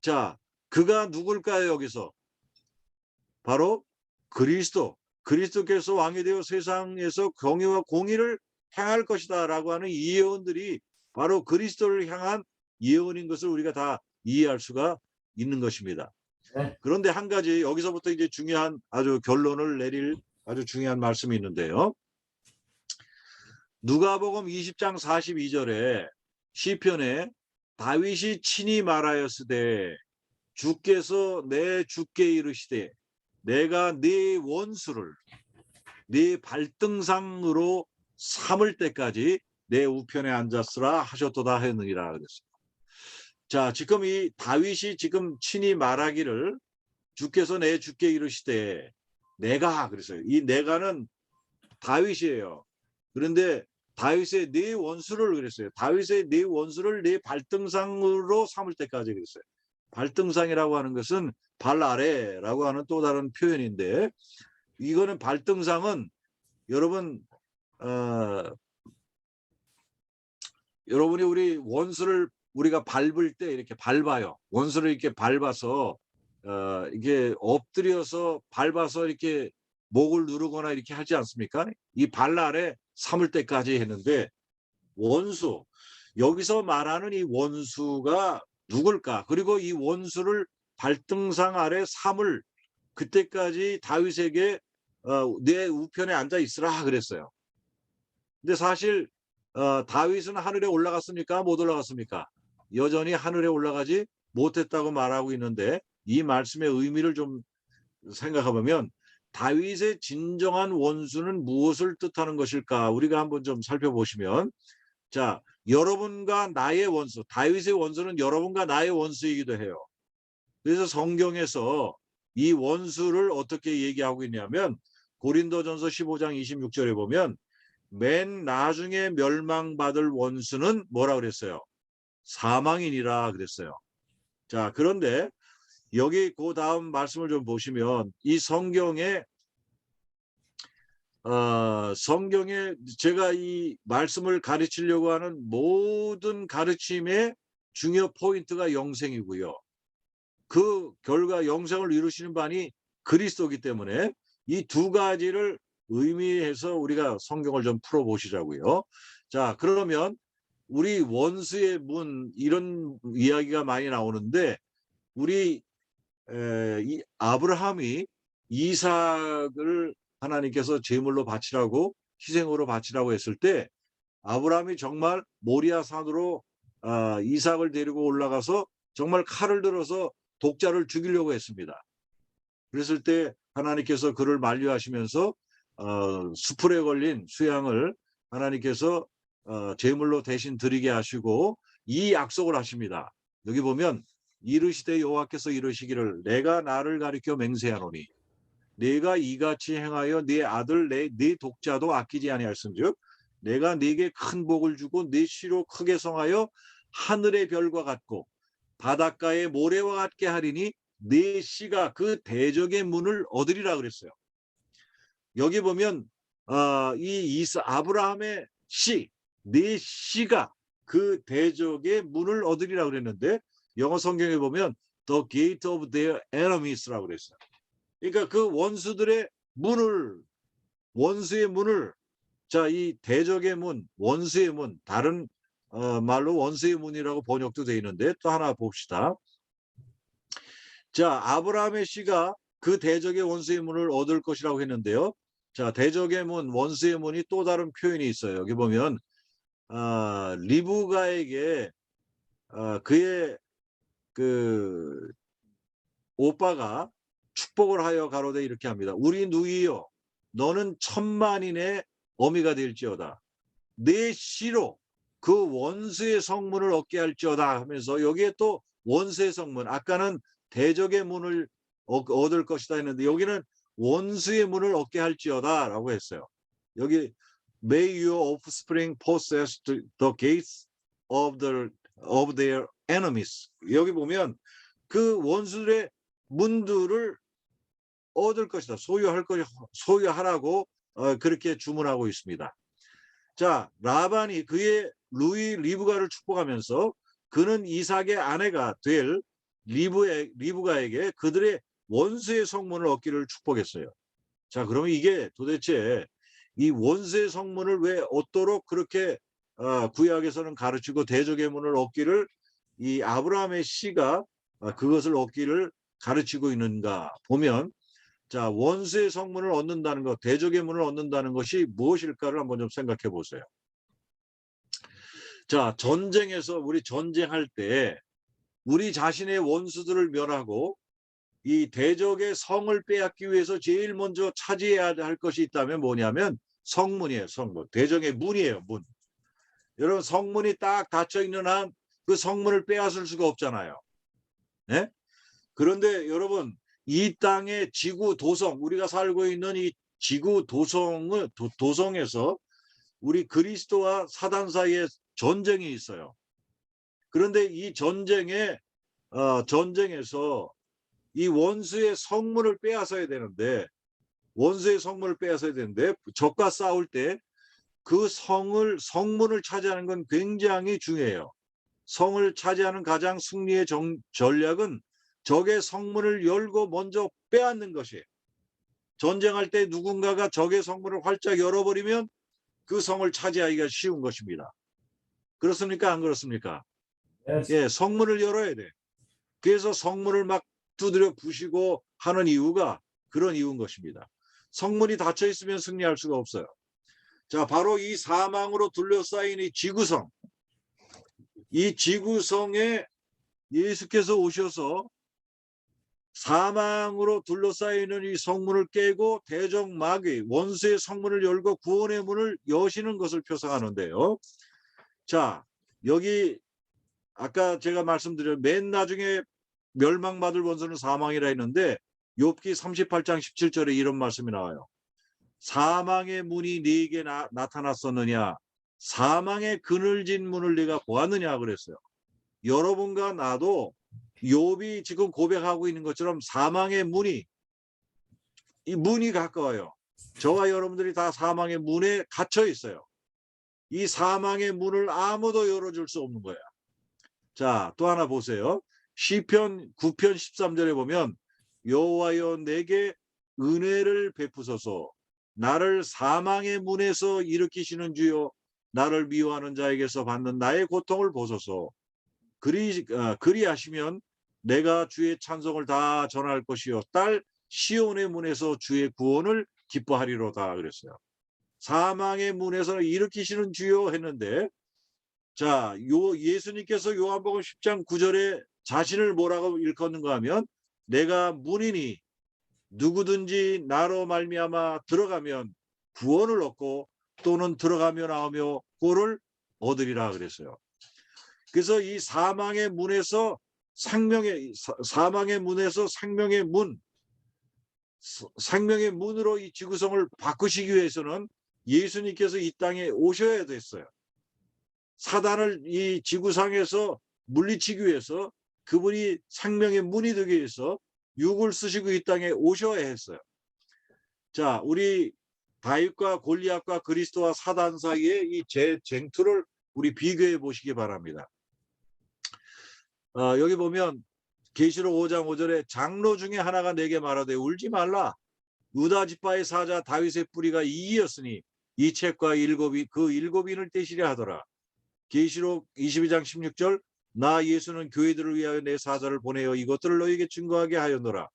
자, 그가 누굴까요? 여기서 바로 그리스도께서 왕이 되어 세상에서 정의와 공의를 행할 것이다 라고 하는 이 예언들이 바로 그리스도를 향한 예언인 것을 우리가 다 이해할 수가 있는 것입니다. 네. 그런데 한 가지 여기서부터 이제 중요한 아주 결론을 내릴 아주 중요한 말씀이 있는데요. 누가복음 20장 42절에 시편에 다윗이 친히 말하였으되 주께서 내 주께 이르시되 내가 네 원수를 네 발등상으로 삼을 때까지 내 우편에 앉았으라 하셨도다 했느니라 그랬어요. 자, 지금 이 다윗이 지금 친히 말하기를 주께서 내 주께 이르시되 내가 그랬어요. 이 내가는 다윗이에요. 그런데 다윗의 네 원수를 그랬어요. 다윗의 네 원수를 네 발등상으로 삼을 때까지 그랬어요. 발등상이라고 하는 것은 발 아래라고 하는 또 다른 표현인데 이거는 발등상은 여러분 여러분이 우리 원수를 우리가 밟을 때 이렇게 밟아요. 원수를 이렇게 밟아서 이게 엎드려서 밟아서 이렇게 목을 누르거나 이렇게 하지 않습니까? 이 발 아래 삼을 때까지 했는데 원수 여기서 말하는 이 원수가 누굴까? 그리고 이 원수를 발등상 아래 삼을 그때까지 다윗에게 내 우편에 앉아 있으라 그랬어요. 근데 사실 다윗은 하늘에 올라갔습니까? 못 올라갔습니까? 여전히 하늘에 올라가지 못했다고 말하고 있는데 이 말씀의 의미를 좀 생각해보면 다윗의 진정한 원수는 무엇을 뜻하는 것일까? 우리가 한번 좀 살펴보시면 자, 여러분과 나의 원수, 다윗의 원수는 여러분과 나의 원수이기도 해요. 그래서 성경에서 이 원수를 어떻게 얘기하고 있냐면 고린도전서 15장 26절에 보면 맨 나중에 멸망받을 원수는 뭐라 그랬어요? 사망이니라 그랬어요. 자, 그런데 여기 그 다음 말씀을 좀 보시면 이 성경에 제가 이 말씀을 가르치려고 하는 모든 가르침의 중요 포인트가 영생이고요. 그 결과 영생을 이루시는 바니 그리스도이기 때문에 이 두 가지를 의미해서 우리가 성경을 좀 풀어보시자고요. 자, 그러면 우리 원수의 문 이런 이야기가 많이 나오는데 우리 이 아브라함이 이삭을 하나님께서 제물로 바치라고 희생으로 바치라고 했을 때 아브라함이 정말 모리아 산으로 이삭을 데리고 올라가서 정말 칼을 들어서 독자를 죽이려고 했습니다. 그랬을 때 하나님께서 그를 만류하시면서 수풀에 걸린 수양을 하나님께서 제물로 대신 드리게 하시고 이 약속을 하십니다. 여기 보면 이르시되 여호와께서 이르시기를 내가 나를 가리켜 맹세하노니 내가 이같이 행하여 네 아들 네 독자도 아끼지 아니할진즉 내가 네게 큰 복을 주고 네 씨로 크게 성하여 하늘의 별과 같고 바닷가의 모래와 같게 하리니 네 씨가 그 대적의 문을 얻으리라 그랬어요. 여기 보면 아브라함의 씨, 네 씨가 그 대적의 문을 얻으리라 그랬는데 영어 성경에 보면 the gate of their enemies라고 그랬어요. 그러니까 그 원수들의 문을, 원수의 문을, 자, 이 대적의 문, 원수의 문, 다른 말로 원수의 문이라고 번역도 되어 있는데 또 하나 봅시다. 자, 아브라함의 씨가 그 대적의 원수의 문을 얻을 것이라고 했는데요. 자, 대적의 문, 원수의 문이 또 다른 표현이 있어요. 여기 보면 리브가에게 그의 그 오빠가 축복을 하여 가로되 이렇게 합니다. 우리 누이여 너는 천만인의 어미가 될지어다. 내 씨로 그 원수의 성문을 얻게 할지어다 하면서 여기에 또 원수의 성문, 아까는 대적의 문을 얻을 것이다 했는데 여기는 원수의 문을 얻게 할지어다 라고 했어요. 여기 May your offspring possess the gates of their enemies. 여기 보면 그 원수들의 문들을 얻을 것이다. 소유하라고 그렇게 주문하고 있습니다. 자, 라반이 그의 리브가를 축복하면서 그는 이삭의 아내가 될 리브가에게 그들의 원수의 성문을 얻기를 축복했어요. 자, 그러면 이게 도대체 이 원수의 성문을 왜 얻도록 그렇게 구약에서는 가르치고 대적의 문을 얻기를 이 아브라함의 씨가 그것을 얻기를 가르치고 있는가 보면 자, 원수의 성문을 얻는다는 것, 대적의 문을 얻는다는 것이 무엇일까를 한번 좀 생각해 보세요. 자, 전쟁에서 우리 전쟁할 때 우리 자신의 원수들을 멸하고 이 대적의 성을 빼앗기 위해서 제일 먼저 차지해야 할 것이 있다면 뭐냐면 성문이에요. 성문. 대적의 문이에요. 문. 여러분 성문이 딱 닫혀 있는 한 그 성문을 빼앗을 수가 없잖아요. 네? 그런데 여러분 이 땅의 지구 도성, 우리가 살고 있는 이 지구 도성에서 우리 그리스도와 사단 사이에 전쟁이 있어요. 그런데 이 전쟁에서 이 원수의 성문을 빼앗아야 되는데 적과 싸울 때 그 성문을 차지하는 건 굉장히 중요해요. 성을 차지하는 가장 승리의 전략은 적의 성문을 열고 먼저 빼앗는 것이에요. 전쟁할 때 누군가가 적의 성문을 활짝 열어버리면 그 성을 차지하기가 쉬운 것입니다. 그렇습니까? 안 그렇습니까? 예, 성문을 열어야 돼. 그래서 성문을 막 두드려 부시고 하는 이유가 그런 이유인 것입니다. 성문이 닫혀 있으면 승리할 수가 없어요. 자, 바로 이 사망으로 둘러싸인 이 지구성. 이 지구성에 예수께서 오셔서 사망으로 둘러싸이는 이 성문을 깨고 대적 마귀 원수의 성문을 열고 구원의 문을 여시는 것을 표상하는데요. 자, 여기 아까 제가 말씀드린 맨 나중에 멸망받을 원수는 사망이라 했는데 욥기 38장 17절에 이런 말씀이 나와요. 사망의 문이 네게 나타났었느냐? 사망의 그늘진 문을 네가 보았느냐? 그랬어요. 여러분과 나도 욥이 지금 고백하고 있는 것처럼 사망의 문이, 이 문이 가까워요. 저와 여러분들이 다 사망의 문에 갇혀 있어요. 이 사망의 문을 아무도 열어줄 수 없는 거야. 자, 또 하나 보세요. 시편 9편 13절에 보면 여호와여 내게 은혜를 베푸소서. 나를 사망의 문에서 일으키시는 주여 나를 미워하는 자에게서 받는 나의 고통을 보소서. 그리하시면 내가 주의 찬송을 다 전할 것이요 딸 시온의 문에서 주의 구원을 기뻐하리로다 그랬어요. 사망의 문에서 일으키시는 주요 했는데, 자, 예수님께서 요한복음 10장 9절에 자신을 뭐라고 일컫는가 하면 내가 문이니 누구든지 나로 말미암아 들어가면 구원을 얻고 또는 들어가며 나오며 꼴을 얻으리라 그랬어요. 그래서 이 사망의 문에서 사망의 문에서 생명의 문으로 이 지구성을 바꾸시기 위해서는 예수님께서 이 땅에 오셔야 됐어요. 사단을 이 지구상에서 물리치기 위해서 그분이 생명의 문이 되기 위해서 육을 쓰시고 이 땅에 오셔야 했어요. 자, 우리 다윗과 골리앗과 그리스도와 사단 사이의 이 쟁투를 우리 비교해 보시기 바랍니다. 여기 보면 계시록 5장 5절에 장로 중에 하나가 내게 말하되 울지 말라. 유다 지파의 사자 다윗의 뿌리가 이이였으니 이 책과 그 일곱인을 떼시려 하더라. 계시록 22장 16절 나 예수는 교회들을 위하여 내 사자를 보내어 이것들을 너희에게 증거하게 하였노라.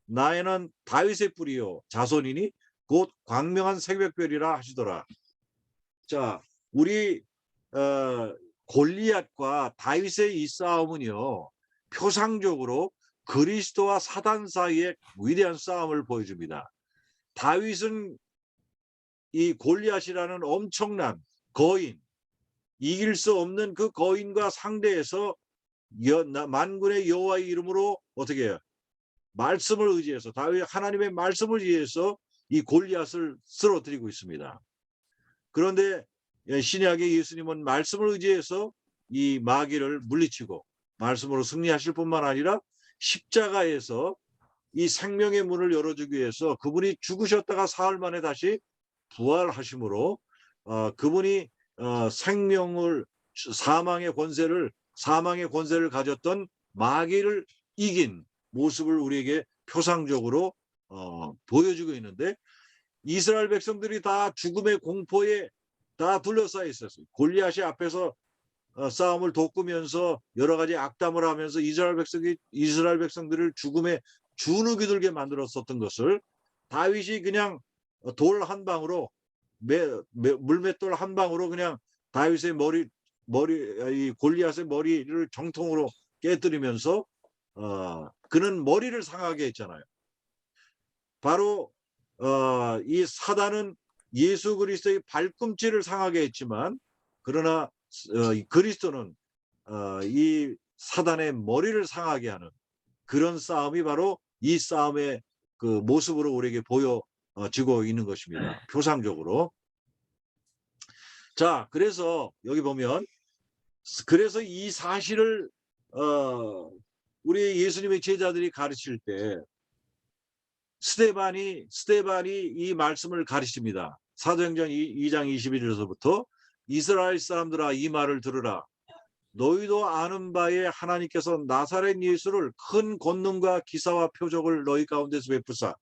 나에는 다윗의 뿌리요 자손이니 곧 광명한 새벽별이라 하시더라. 자, 우리 골리앗과 다윗의 이 싸움은요 표상적으로 그리스도와 사단 사이의 위대한 싸움을 보여줍니다. 다윗은 이 골리앗이라는 엄청난 거인, 이길 수 없는 그 거인과 상대해서 만군의 여호와의 이름으로 어떻게 해요? 말씀을 의지해서 다윗 하나님의 말씀을 의지해서 이 골리앗을 쓰러뜨리고 있습니다. 그런데 신약의 예수님은 말씀을 의지해서 이 마귀를 물리치고 말씀으로 승리하실 뿐만 아니라 십자가에서 이 생명의 문을 열어주기 위해서 그분이 죽으셨다가 사흘 만에 다시 부활하심으로 그분이 사망의 권세를 가졌던 마귀를 이긴 모습을 우리에게 표상적으로 보여주고 있는데, 이스라엘 백성들이 다 죽음의 공포에 다 둘러싸여 있었어요. 골리앗이 앞에서 싸움을 돋구면서 여러 가지 악담을 하면서 이스라엘 백성들을 죽음에 주눅이 들게 만들었었던 것을 다윗이 그냥 돌 한 방으로 물맷돌 한 방으로 그냥 다윗의 이 골리앗의 머리를 정통으로 깨뜨리면서 그는 머리를 상하게 했잖아요. 바로 이 사단은 예수 그리스도의 발꿈치를 상하게 했지만, 그러나 그리스도는 이 사단의 머리를 상하게 하는 그런 싸움이 바로 이 싸움의 그 모습으로 우리에게 보여지고 있는 것입니다. 표상적으로. 자, 그래서 여기 보면 그래서 이 사실을 우리 예수님의 제자들이 가르칠 때 스데반이 이 말씀을 가르칩니다. 사도행전 2장 21절에서부터 이스라엘 사람들아 이 말을 들으라. 너희도 아는 바에 하나님께서 나사렛 예수를 큰 권능과 기사와 표적을 너희 가운데서 베푸사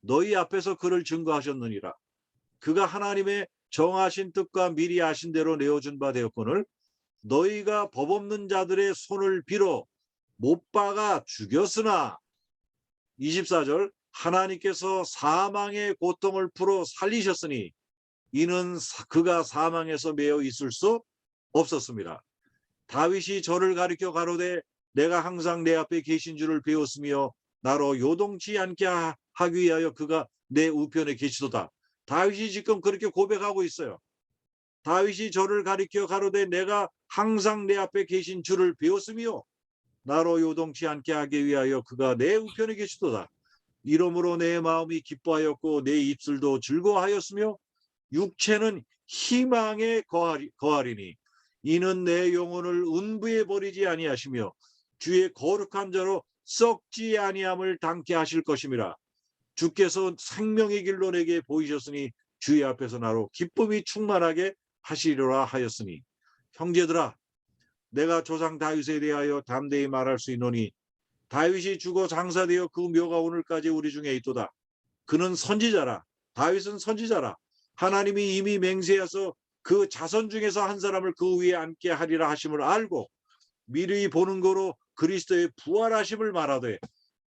너희 앞에서 그를 증거하셨느니라. 그가 하나님의 정하신 뜻과 미리 아신 대로 내어준 바 되었거늘 너희가 법 없는 자들의 손을 빌어 못 박아 죽였으나 24절 하나님께서 사망의 고통을 풀어 살리셨으니 이는 그가 사망에서 매여 있을 수 없었습니다. 다윗이 저를 가리켜 가로되 내가 항상 내 앞에 계신 줄을 배웠으며 나로 요동치 않게 하기 위하여 그가 내 우편에 계시도다. 다윗이 지금 그렇게 고백하고 있어요. 다윗이 저를 가리켜 가로되 내가 항상 내 앞에 계신 줄을 배웠으며 나로 요동치 않게 하기 위하여 그가 내 우편에 계시도다. 이러므로 내 마음이 기뻐하였고 내 입술도 즐거워하였으며 육체는 희망에 거하리니 이는 내 영혼을 음부에 버리지 아니하시며 주의 거룩한 자로 썩지 아니함을 당케 하실 것임이라. 주께서 생명의 길로 내게 보이셨으니 주의 앞에서 나로 기쁨이 충만하게 하시리라 하였으니 형제들아 내가 조상 다윗에 대하여 담대히 말할 수 있노니 다윗이 죽어 장사되어 그 묘가 오늘까지 우리 중에 있도다. 그는 선지자라. 다윗은 선지자라. 하나님이 이미 맹세하서 그 자손 중에서 한 사람을 그 위에 앉게 하리라 하심을 알고 미리 보는 거로 그리스도의 부활하심을 말하되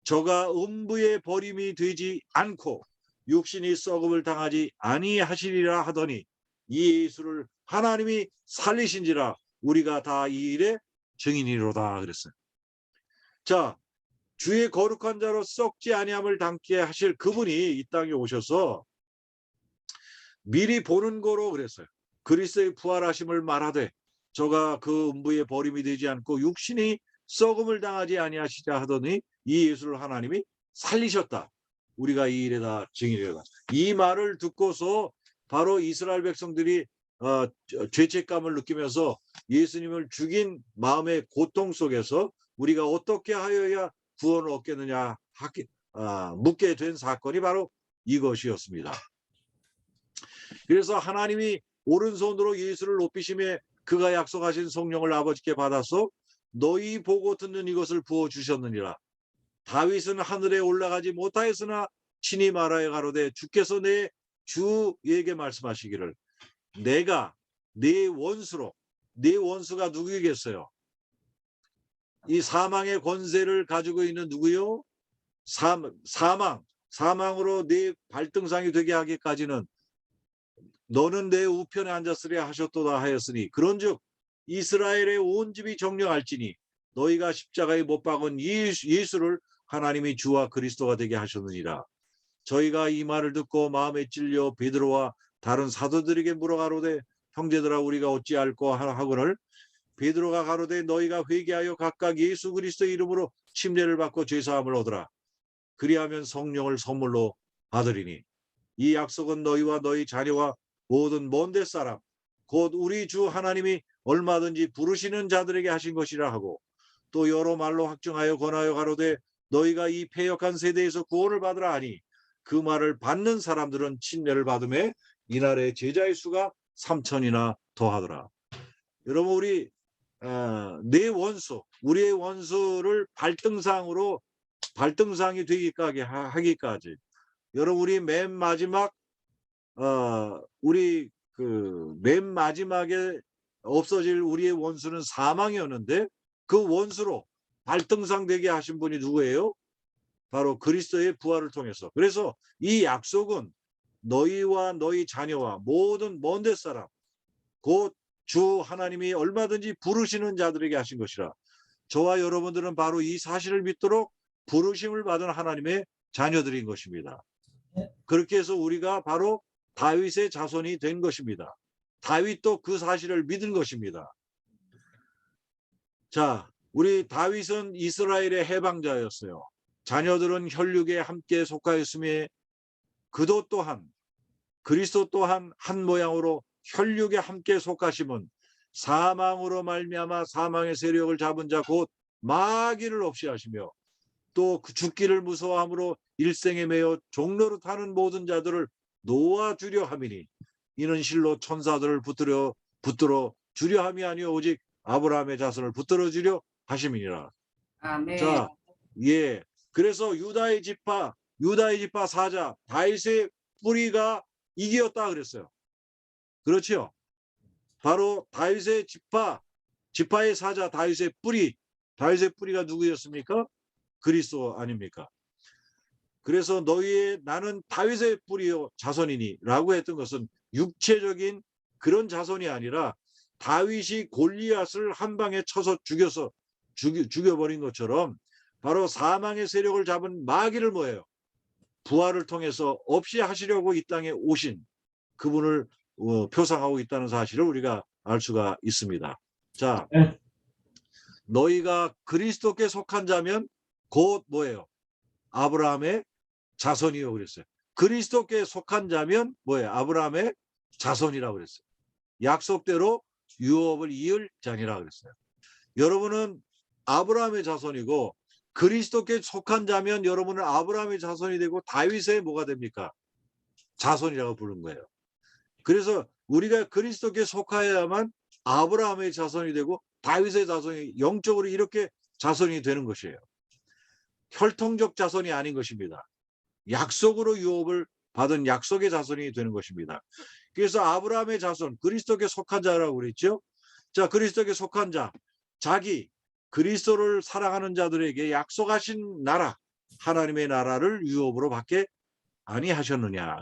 저가 음부의 버림이 되지 않고 육신이 썩음을 당하지 아니하시리라 하더니 이 예수를 하나님이 살리신지라 우리가 다 이 일에 증인이로다 그랬어요. 자, 주의 거룩한 자로 썩지 아니함을 담게 하실 그분이 이 땅에 오셔서 미리 보는 거로 그랬어요. 그리스도의 부활하심을 말하되 저가 그 음부의 버림이 되지 않고 육신이 썩음을 당하지 아니하시자 하더니 이 예수를 하나님이 살리셨다. 우리가 이 일에 다 증인이로다. 이 말을 듣고서 바로 이스라엘 백성들이 죄책감을 느끼면서 예수님을 죽인 마음의 고통 속에서 우리가 어떻게 하여야 구원을 얻겠느냐 묻게 된 사건이 바로 이것이었습니다. 그래서 하나님이 오른손으로 예수를 높이심에 그가 약속하신 성령을 아버지께 받아서 너희 보고 듣는 이것을 부어주셨느니라. 다윗은 하늘에 올라가지 못하였으나 친히 말하여 가로되 주께서 내 주에게 말씀하시기를 내가 네 원수로, 네 원수가 누구겠어요? 이 사망의 권세를 가지고 있는 누구요? 사망으로 네 발등상이 되게 하기까지는 너는 내 우편에 앉았으랴 하셨도다 하였으니 그런즉 이스라엘의 온 집이 정령할지니 너희가 십자가에 못 박은 예수를 하나님이 주와 그리스도가 되게 하셨느니라. 저희가 이 말을 듣고 마음에 찔려 베드로와 다른 사도들에게 물어가로되 형제들아 우리가 어찌 알고 하거늘 베드로가 가로되 너희가 회개하여 각각 예수 그리스도의 이름으로 침례를 받고 죄사함을 얻으라. 그리하면 성령을 선물로 받으리니 이 약속은 너희와 너희 자녀와 모든 먼데 사람 곧 우리 주 하나님이 얼마든지 부르시는 자들에게 하신 것이라 하고 또 여러 말로 확증하여 권하여 가로되 너희가 이 패역한 세대에서 구원을 받으라 하니 그 말을 받는 사람들은 침례를 받음에 이날의 제자의 수가 3,000이나 더하더라. 여러분 우리 내 원수 우리의 원수를 발등상이 되기까지 하기까지 여러분 우리 맨 마지막 우리 맨 마지막에 없어질 우리의 원수는 사망이었는데 그 원수로 발등상 되게 하신 분이 누구예요? 바로 그리스도의 부활을 통해서. 그래서 이 약속은 너희와 너희 자녀와 모든 먼데 사람 곧 주 하나님이 얼마든지 부르시는 자들에게 하신 것이라. 저와 여러분들은 바로 이 사실을 믿도록 부르심을 받은 하나님의 자녀들인 것입니다. 그렇게 해서 우리가 바로 다윗의 자손이 된 것입니다. 다윗도 그 사실을 믿은 것입니다. 자, 우리 다윗은 이스라엘의 해방자였어요. 자녀들은 혈육에 함께 속하였으며 그도 또한 그리스도 또한 한 모양으로 혈육에 함께 속하심은 사망으로 말미암아 사망의 세력을 잡은 자 곧 마귀를 없이 하시며 또 그 죽기를 무서워함으로 일생에 매여 종로로 타는 모든 자들을 놓아주려 함이니 이는 실로 천사들을 붙들어 주려 함이 아니요 오직 아브라함의 자손을 붙들어 주려 하심이니라. 아멘. 자, 예. 그래서 유다의 지파 사자 다윗의 뿌리가 이기었다 그랬어요. 그렇죠? 바로 다윗의 지파의 사자 다윗의 뿌리가 누구였습니까? 그리스도 아닙니까? 그래서 나는 다윗의 뿌리요 자손이니 라고 했던 것은 육체적인 그런 자손이 아니라 다윗이 골리앗을 한 방에 쳐서 죽여버린 것처럼 바로 사망의 세력을 잡은 마귀를 뭐예요? 부활을 통해서 없이 하시려고 이 땅에 오신 그분을 표상하고 있다는 사실을 우리가 알 수가 있습니다. 자, 너희가 그리스도께 속한 자면 곧 뭐예요? 아브라함의 자손이요 그랬어요. 그리스도께 속한 자면 뭐예요? 아브라함의 자손이라고 그랬어요. 약속대로 유업을 이을 자니라 그랬어요. 여러분은 아브라함의 자손이고 그리스도께 속한 자면 여러분은 아브라함의 자손이 되고 다윗의 뭐가 됩니까? 자손이라고 부른 거예요. 그래서 우리가 그리스도께 속하여야만 아브라함의 자손이 되고 다윗의 자손이 영적으로 이렇게 자손이 되는 것이에요. 혈통적 자손이 아닌 것입니다. 약속으로 유업을 받은 약속의 자손이 되는 것입니다. 그래서 아브라함의 자손, 그리스도께 속한 자라고 그랬죠. 자, 그리스도께 속한 자, 자기 그리스도를 사랑하는 자들에게 약속하신 나라, 하나님의 나라를 유업으로 받게 아니하셨느냐.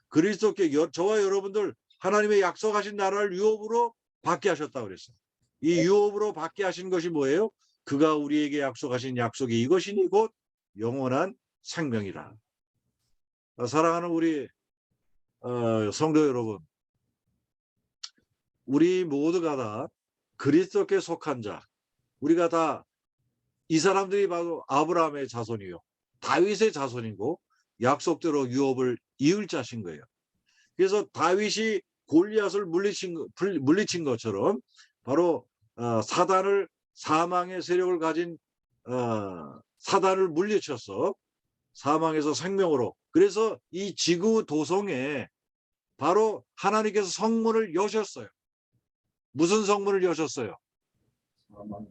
그리스도께 저와 여러분들 하나님의 약속하신 나라를 유업으로 받게 하셨다고 그랬어요. 이 유업으로 받게 하신 것이 뭐예요? 그가 우리에게 약속하신 약속이 이것이니 곧 영원한 생명이라. 사랑하는 우리 성도 여러분, 우리 모두가 다 그리스도께 속한 자, 우리가 다 이 사람들이 바로 아브라함의 자손이요, 다윗의 자손이고 약속대로 유업을 이을 자신 거예요. 그래서 다윗이 골리앗을 물리친 것처럼 바로 사단을, 사망의 세력을 가진 사단을 물리쳐서 사망에서 생명으로, 그래서 이 지구 도성에 바로 하나님께서 성문을 여셨어요. 무슨 성문을 여셨어요?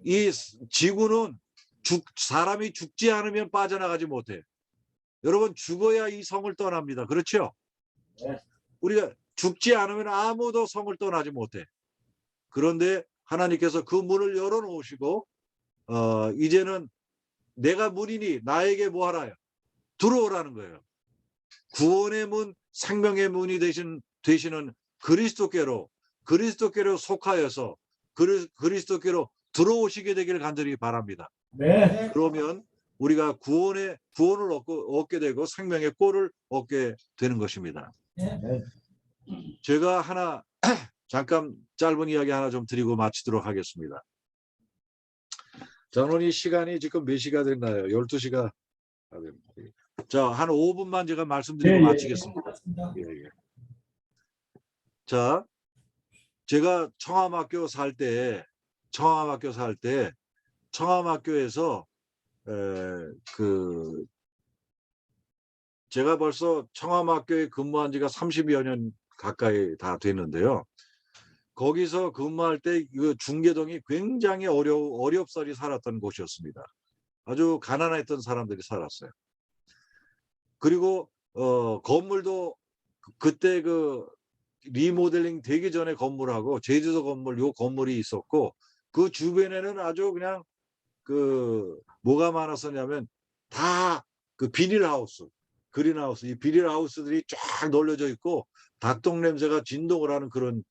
이 지구는 사람이 죽지 않으면 빠져나가지 못해요. 여러분, 죽어야 이 성을 떠납니다. 그렇죠? 네. 우리가 죽지 않으면 아무도 성을 떠나지 못해. 그런데 하나님께서 그 문을 열어놓으시고 이제는 내가 문이니 나에게 뭐 하라요? 들어오라는 거예요. 구원의 문, 생명의 문이 되시는 그리스도께로 속하여서 그리스도께로 들어오시게 되기를 간절히 바랍니다. 네. 그러면 우리가 구원을 얻게 되고 생명의 꼴을 얻게 되는 것입니다. 네. 제가 하나 잠깐 짧은 이야기 하나 좀 드리고 마치도록 하겠습니다. 장로님, 시간이 지금 몇 시가 됐나요? 12시가 됩니다. 자, 한 5분만 제가 말씀드리고 마치겠습니다. 예, 예. 자, 제가 청암학교 살 때 청암학교에서 제가 벌써 청암학교에 근무한 지가 30여 년 가까이 다 됐는데요. 거기서 근무할 때 그 중계동이 굉장히 어렵사리 살았던 곳이었습니다. 아주 가난했던 사람들이 살았어요. 그리고 건물도 그때 그 리모델링 되기 전에 건물하고 제주도 건물, 요 건물이 있었고, 그 주변에는 아주 그냥 그 뭐가 많았었냐면 다 그 비닐하우스, 그린하우스, 이 비닐하우스들이 쫙 널려져 있고 닭똥 냄새가 진동을 하는 그런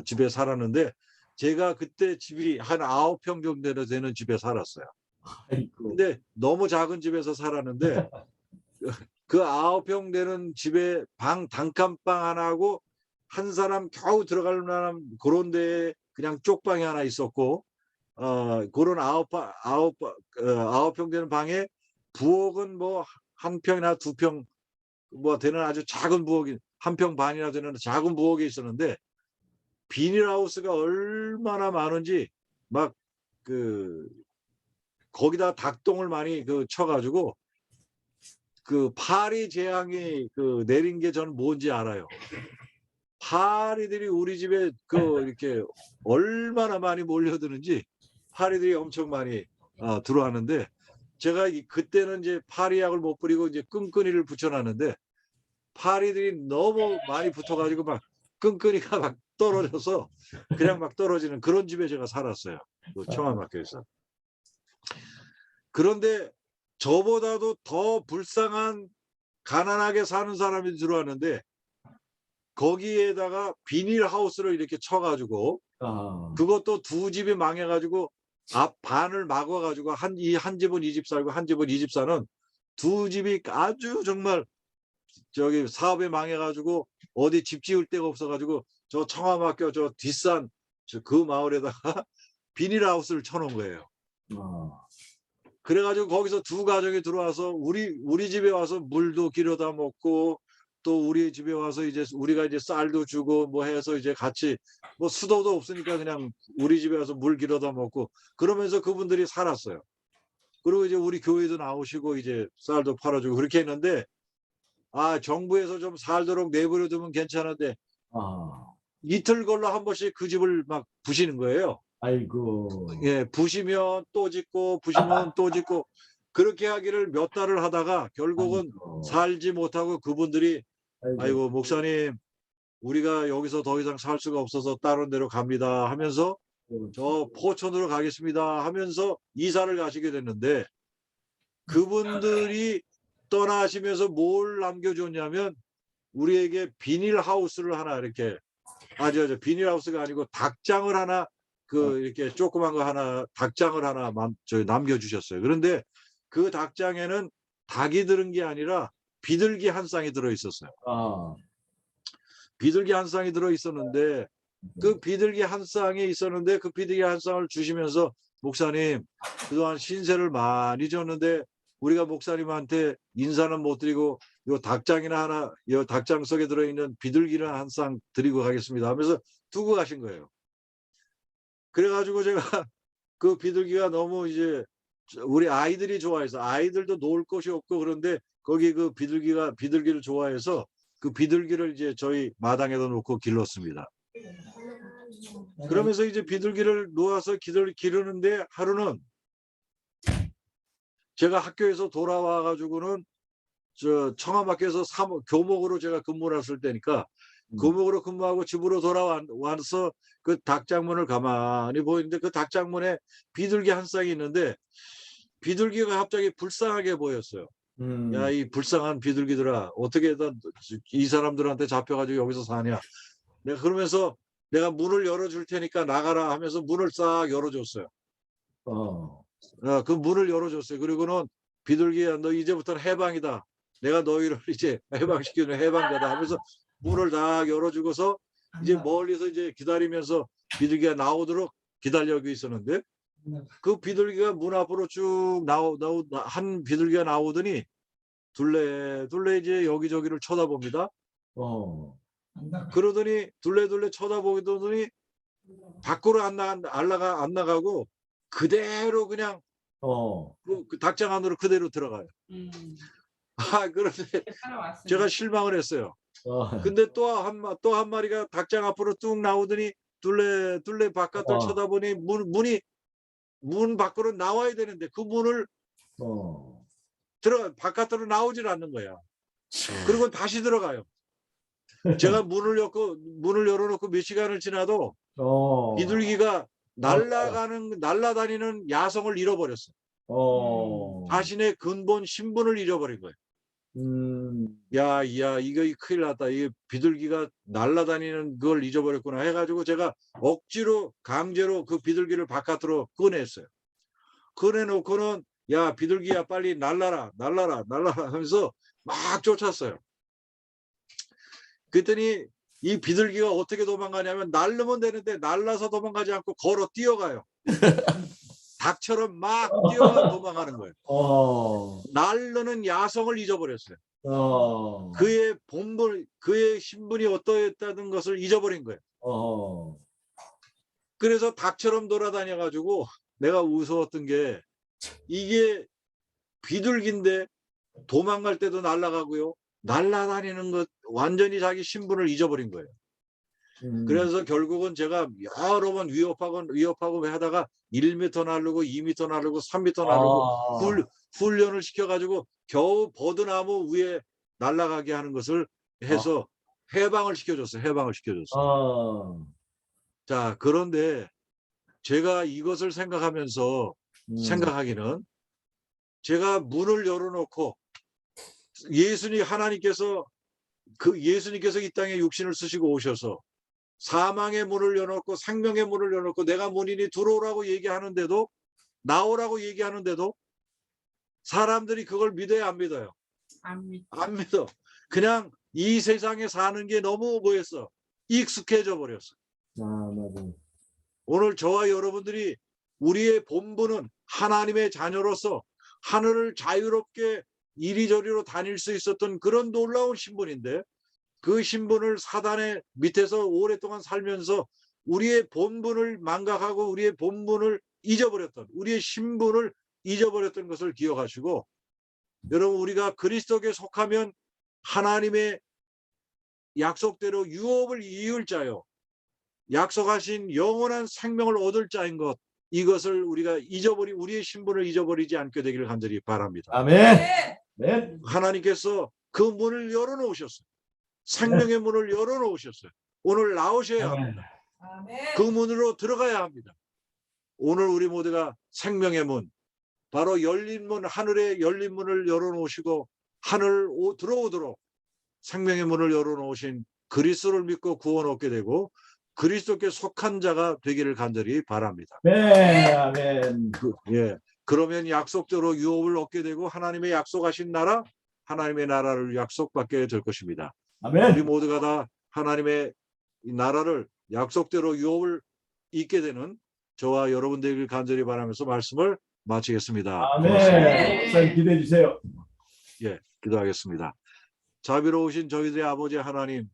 집에 살았는데, 제가 그때 집이 한 9평 정도 되는 집에 살았어요. 근데 너무 작은 집에서 살았는데 그 9평 되는 집에 단칸방 하나 하고 한 사람 겨우 들어갈 만한 그런 데에 그냥 쪽방이 하나 있었고, 그런 9평 되는 방에 부엌은 뭐 한 평이나 2평 뭐 되는 아주 작은 부엌이, 1평 반이나 되는 작은 부엌이 있었는데, 비닐하우스가 얼마나 많은지 막 거기다 닭똥을 많이 쳐가지고 그 파리 재앙이 내린 게 저는 뭔지 알아요. 파리들이 우리 집에 이렇게 얼마나 많이 몰려드는지, 파리들이 엄청 많이 들어왔는데, 제가 그때는 이제 파리약을 못 뿌리고 이제 끈끈이를 붙여놨는데, 파리들이 너무 많이 붙어가지고 막 끈끈이가 막 떨어져서 그냥 막 떨어지는 그런 집에 제가 살았어요. 그 청암학교에서. 그런데 저보다도 더 불쌍한 가난하게 사는 사람이 들어왔는데, 거기에다가 비닐하우스를 이렇게 쳐가지고, 그것도 두 집이 망해가지고 앞 반을 막아가지고 한 집은 이 집 살고 한 집은 이 집 사는 두 집이 아주 정말 저기 사업에 망해가지고 어디 집 지을 데가 없어가지고 저 청암학교 저 뒷산 그 마을에다가 비닐하우스를 쳐놓은 거예요. 그래가지고 거기서 두 가족이 들어와서 우리 집에 와서 물도 기르다 먹고 또 우리 집에 와서 이제 우리가 이제 쌀도 주고 뭐 해서 이제 같이 뭐 수도도 없으니까 그냥 우리 집에 와서 물 기르다 먹고 그러면서 그분들이 살았어요. 그리고 이제 우리 교회도 나오시고 이제 쌀도 팔아주고 그렇게 했는데 아 정부에서 좀 살도록 내버려 두면 괜찮은데 아, 이틀 걸러 한 번씩 그 집을 막 부시는 거예요. 아이고. 예, 부시면 또 짓고 부시면 또 짓고 그렇게 하기를 몇 달을 하다가 결국은 아이고. 살지 못하고 그분들이 아이고. 아이고 목사님 우리가 여기서 더 이상 살 수가 없어서 다른 데로 갑니다 하면서 저 포천으로 가겠습니다 하면서 이사를 가시게 됐는데 그분들이 떠나시면서 뭘 남겨줬냐면 우리에게 비닐하우스를 하나 이렇게 아주 비닐하우스가 아니고 닭장을 하나 그 이렇게 조그만 거 하나 닭장을 하나 남겨주셨어요. 그런데 그 닭장에는 닭이 들은 게 아니라 비둘기 한 쌍이 들어 있었어요. 아, 비둘기 한 쌍이 들어 있었는데 그 비둘기 한 쌍이 있었는데 그 비둘기 한 쌍을 주시면서 목사님 그동안 신세를 많이 졌는데 우리가 목사님한테 인사는 못 드리고 요 닭장이나 하나 요 닭장 속에 들어있는 비둘기를 한 쌍 드리고 가겠습니다 하면서 두고 가신 거예요. 그래가지고 제가 그 비둘기가 너무 이제 우리 아이들이 좋아해서 아이들도 놀 곳이 없고 그런데 거기 그 비둘기를 좋아해서 그 비둘기를 이제 저희 마당에다 놓고 길렀습니다. 그러면서 이제 비둘기를 놓아서 기르는데 하루는 제가 학교에서 돌아와 가지고는 저 청와밖에서 교목으로 제가 근무를 했을 때니까 교목으로 근무하고 집으로 돌아와서 그 닭장문을 가만히 보이는데 그 닭장문에 비둘기 한 쌍이 있는데 비둘기가 갑자기 불쌍하게 보였어요. 야, 이 불쌍한 비둘기들아 어떻게 이 사람들한테 잡혀가지고 여기서 사냐. 내가 그러면서 내가 문을 열어줄 테니까 나가라 하면서 문을 싹 열어줬어요. 그 문을 열어줬어요. 그리고는 비둘기야 너 이제부터는 해방이다. 내가 너희를 이제 해방시키는 해방자다 하면서 문을 다 열어주고서 이제 멀리서 이제 기다리면서 비둘기가 나오도록 기다려고 있었는데 그 비둘기가 문 앞으로 쭉 한 비둘기가 나오더니 둘레 이제 여기저기를 쳐다봅니다. 그러더니 둘레 쳐다보더니 밖으로 안 나가고 그대로 그냥 그 닭장 안으로 그대로 들어가요. 아 그런데 제가 실망을 했어요. 근데 또 한 마리가 닭장 앞으로 뚝 나오더니 둘레 바깥을 쳐다보니 문 밖으로 나와야 되는데 그 문을 바깥으로 나오질 않는 거야. 그리고 다시 들어가요. 제가 문을 열어놓고 몇 시간을 지나도 비둘기가 날아다니는 야성을 잃어버렸어. 자신의 근본 신분을 잃어버린 거예요. 야, 이거 큰일 났다. 이 비둘기가 날아다니는 걸 잊어버렸구나 해가지고 제가 억지로 강제로 그 비둘기를 바깥으로 꺼냈어요. 꺼내놓고는 야, 비둘기야 빨리 날라라 하면서 막 쫓았어요. 그랬더니 이 비둘기가 어떻게 도망가냐면 날르면 되는데 날라서 도망가지 않고 걸어 뛰어가요. 닭처럼 막 뛰어가 도망가는 거예요. 날르는 야성을 잊어버렸어요. 그의 본분, 그의 신분이 어떠했다는 것을 잊어버린 거예요. 그래서 닭처럼 돌아다녀가지고 내가 무서웠던 게 이게 비둘기인데 도망갈 때도 날아가고요. 날아다니는 것 완전히 자기 신분을 잊어버린 거예요. 그래서 결국은 제가 여러 번 위협하고 하다가 1m 날르고 2m 날르고 3m 날르고 훈련을 시켜가지고 겨우 버드나무 위에 날아가게 하는 것을 해서 해방을 시켜줬어요. 자, 그런데 제가 이것을 생각하기는 제가 문을 열어놓고 예수님께서 이 땅에 육신을 쓰시고 오셔서 사망의 문을 열어놓고 생명의 문을 열어놓고 내가 문이니 들어오라고 얘기하는데도 나오라고 얘기하는데도 사람들이 그걸 믿어야 안 믿어요? 안 믿어. 그냥 이 세상에 사는 게 너무 뭐였어? 익숙해져 버렸어. 오늘 저와 여러분들이 우리의 본분은 하나님의 자녀로서 하늘을 자유롭게 이리저리로 다닐 수 있었던 그런 놀라운 신분인데, 그 신분을 사단의 밑에서 오랫동안 살면서 우리의 본분을 망각하고 우리의 본분을 잊어버렸던, 우리의 신분을 잊어버렸던 것을 기억하시고, 여러분, 우리가 그리스도께 속하면 하나님의 약속대로 유업을 이을 자요, 약속하신 영원한 생명을 얻을 자인 것, 이것을 우리가 우리의 신분을 잊어버리지 않게 되기를 간절히 바랍니다. 아멘. 네. 하나님께서 그 문을 열어놓으셨어요. 생명의 문을 열어놓으셨어요. 오늘 나오셔야 합니다. 그 문으로 들어가야 합니다. 오늘 우리 모두가 생명의 문, 바로 열린 문, 하늘의 열린 문을 열어놓으시고 하늘 들어오도록 생명의 문을 열어놓으신 그리스도를 믿고 구원 얻게 되고 그리스도께 속한 자가 되기를 간절히 바랍니다. 네. 아멘. 그러면 약속대로 유업을 얻게 되고 하나님의 약속하신 나라, 하나님의 나라를 약속받게 될 것입니다. 우리 아멘. 모두가 다 하나님의 이 나라를 약속대로 유업을 잊게 되는 저와 여러분 되길 간절히 바라면서 말씀을 마치겠습니다. 아멘. 목사님 기대해 주세요. 기도하겠습니다. 자비로우신 저희들의 아버지 하나님,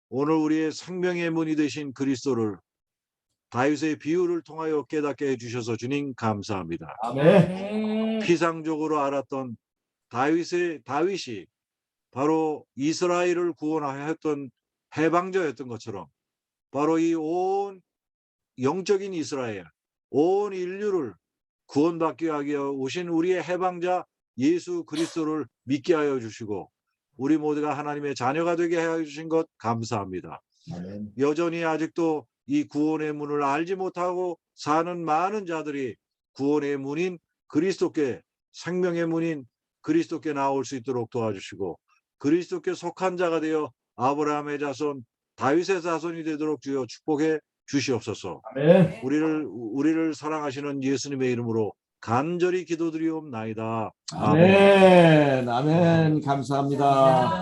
오늘 우리의 생명의 문이 되신 그리스도를 다윗의 비유를 통하여 깨닫게 해주셔서 주님 감사합니다. 아멘. 피상적으로 알았던 다윗이 바로 이스라엘을 구원하였던 해방자였던 것처럼 바로 이 온 영적인 이스라엘, 온 인류를 구원받게 하기 위해 오신 우리의 해방자 예수 그리스도를 믿게 하여 주시고 우리 모두가 하나님의 자녀가 되게 하여 주신 것 감사합니다. 아멘. 여전히 아직도 이 구원의 문을 알지 못하고 사는 많은 자들이 구원의 문인 그리스도께, 생명의 문인 그리스도께 나올 수 있도록 도와주시고 그리스도께 속한 자가 되어 아브라함의 자손, 다윗의 자손이 되도록 주여 축복해 주시옵소서. 아멘. 우리를 사랑하시는 예수님의 이름으로 간절히 기도드리옵나이다. 아멘. 아멘. 감사합니다.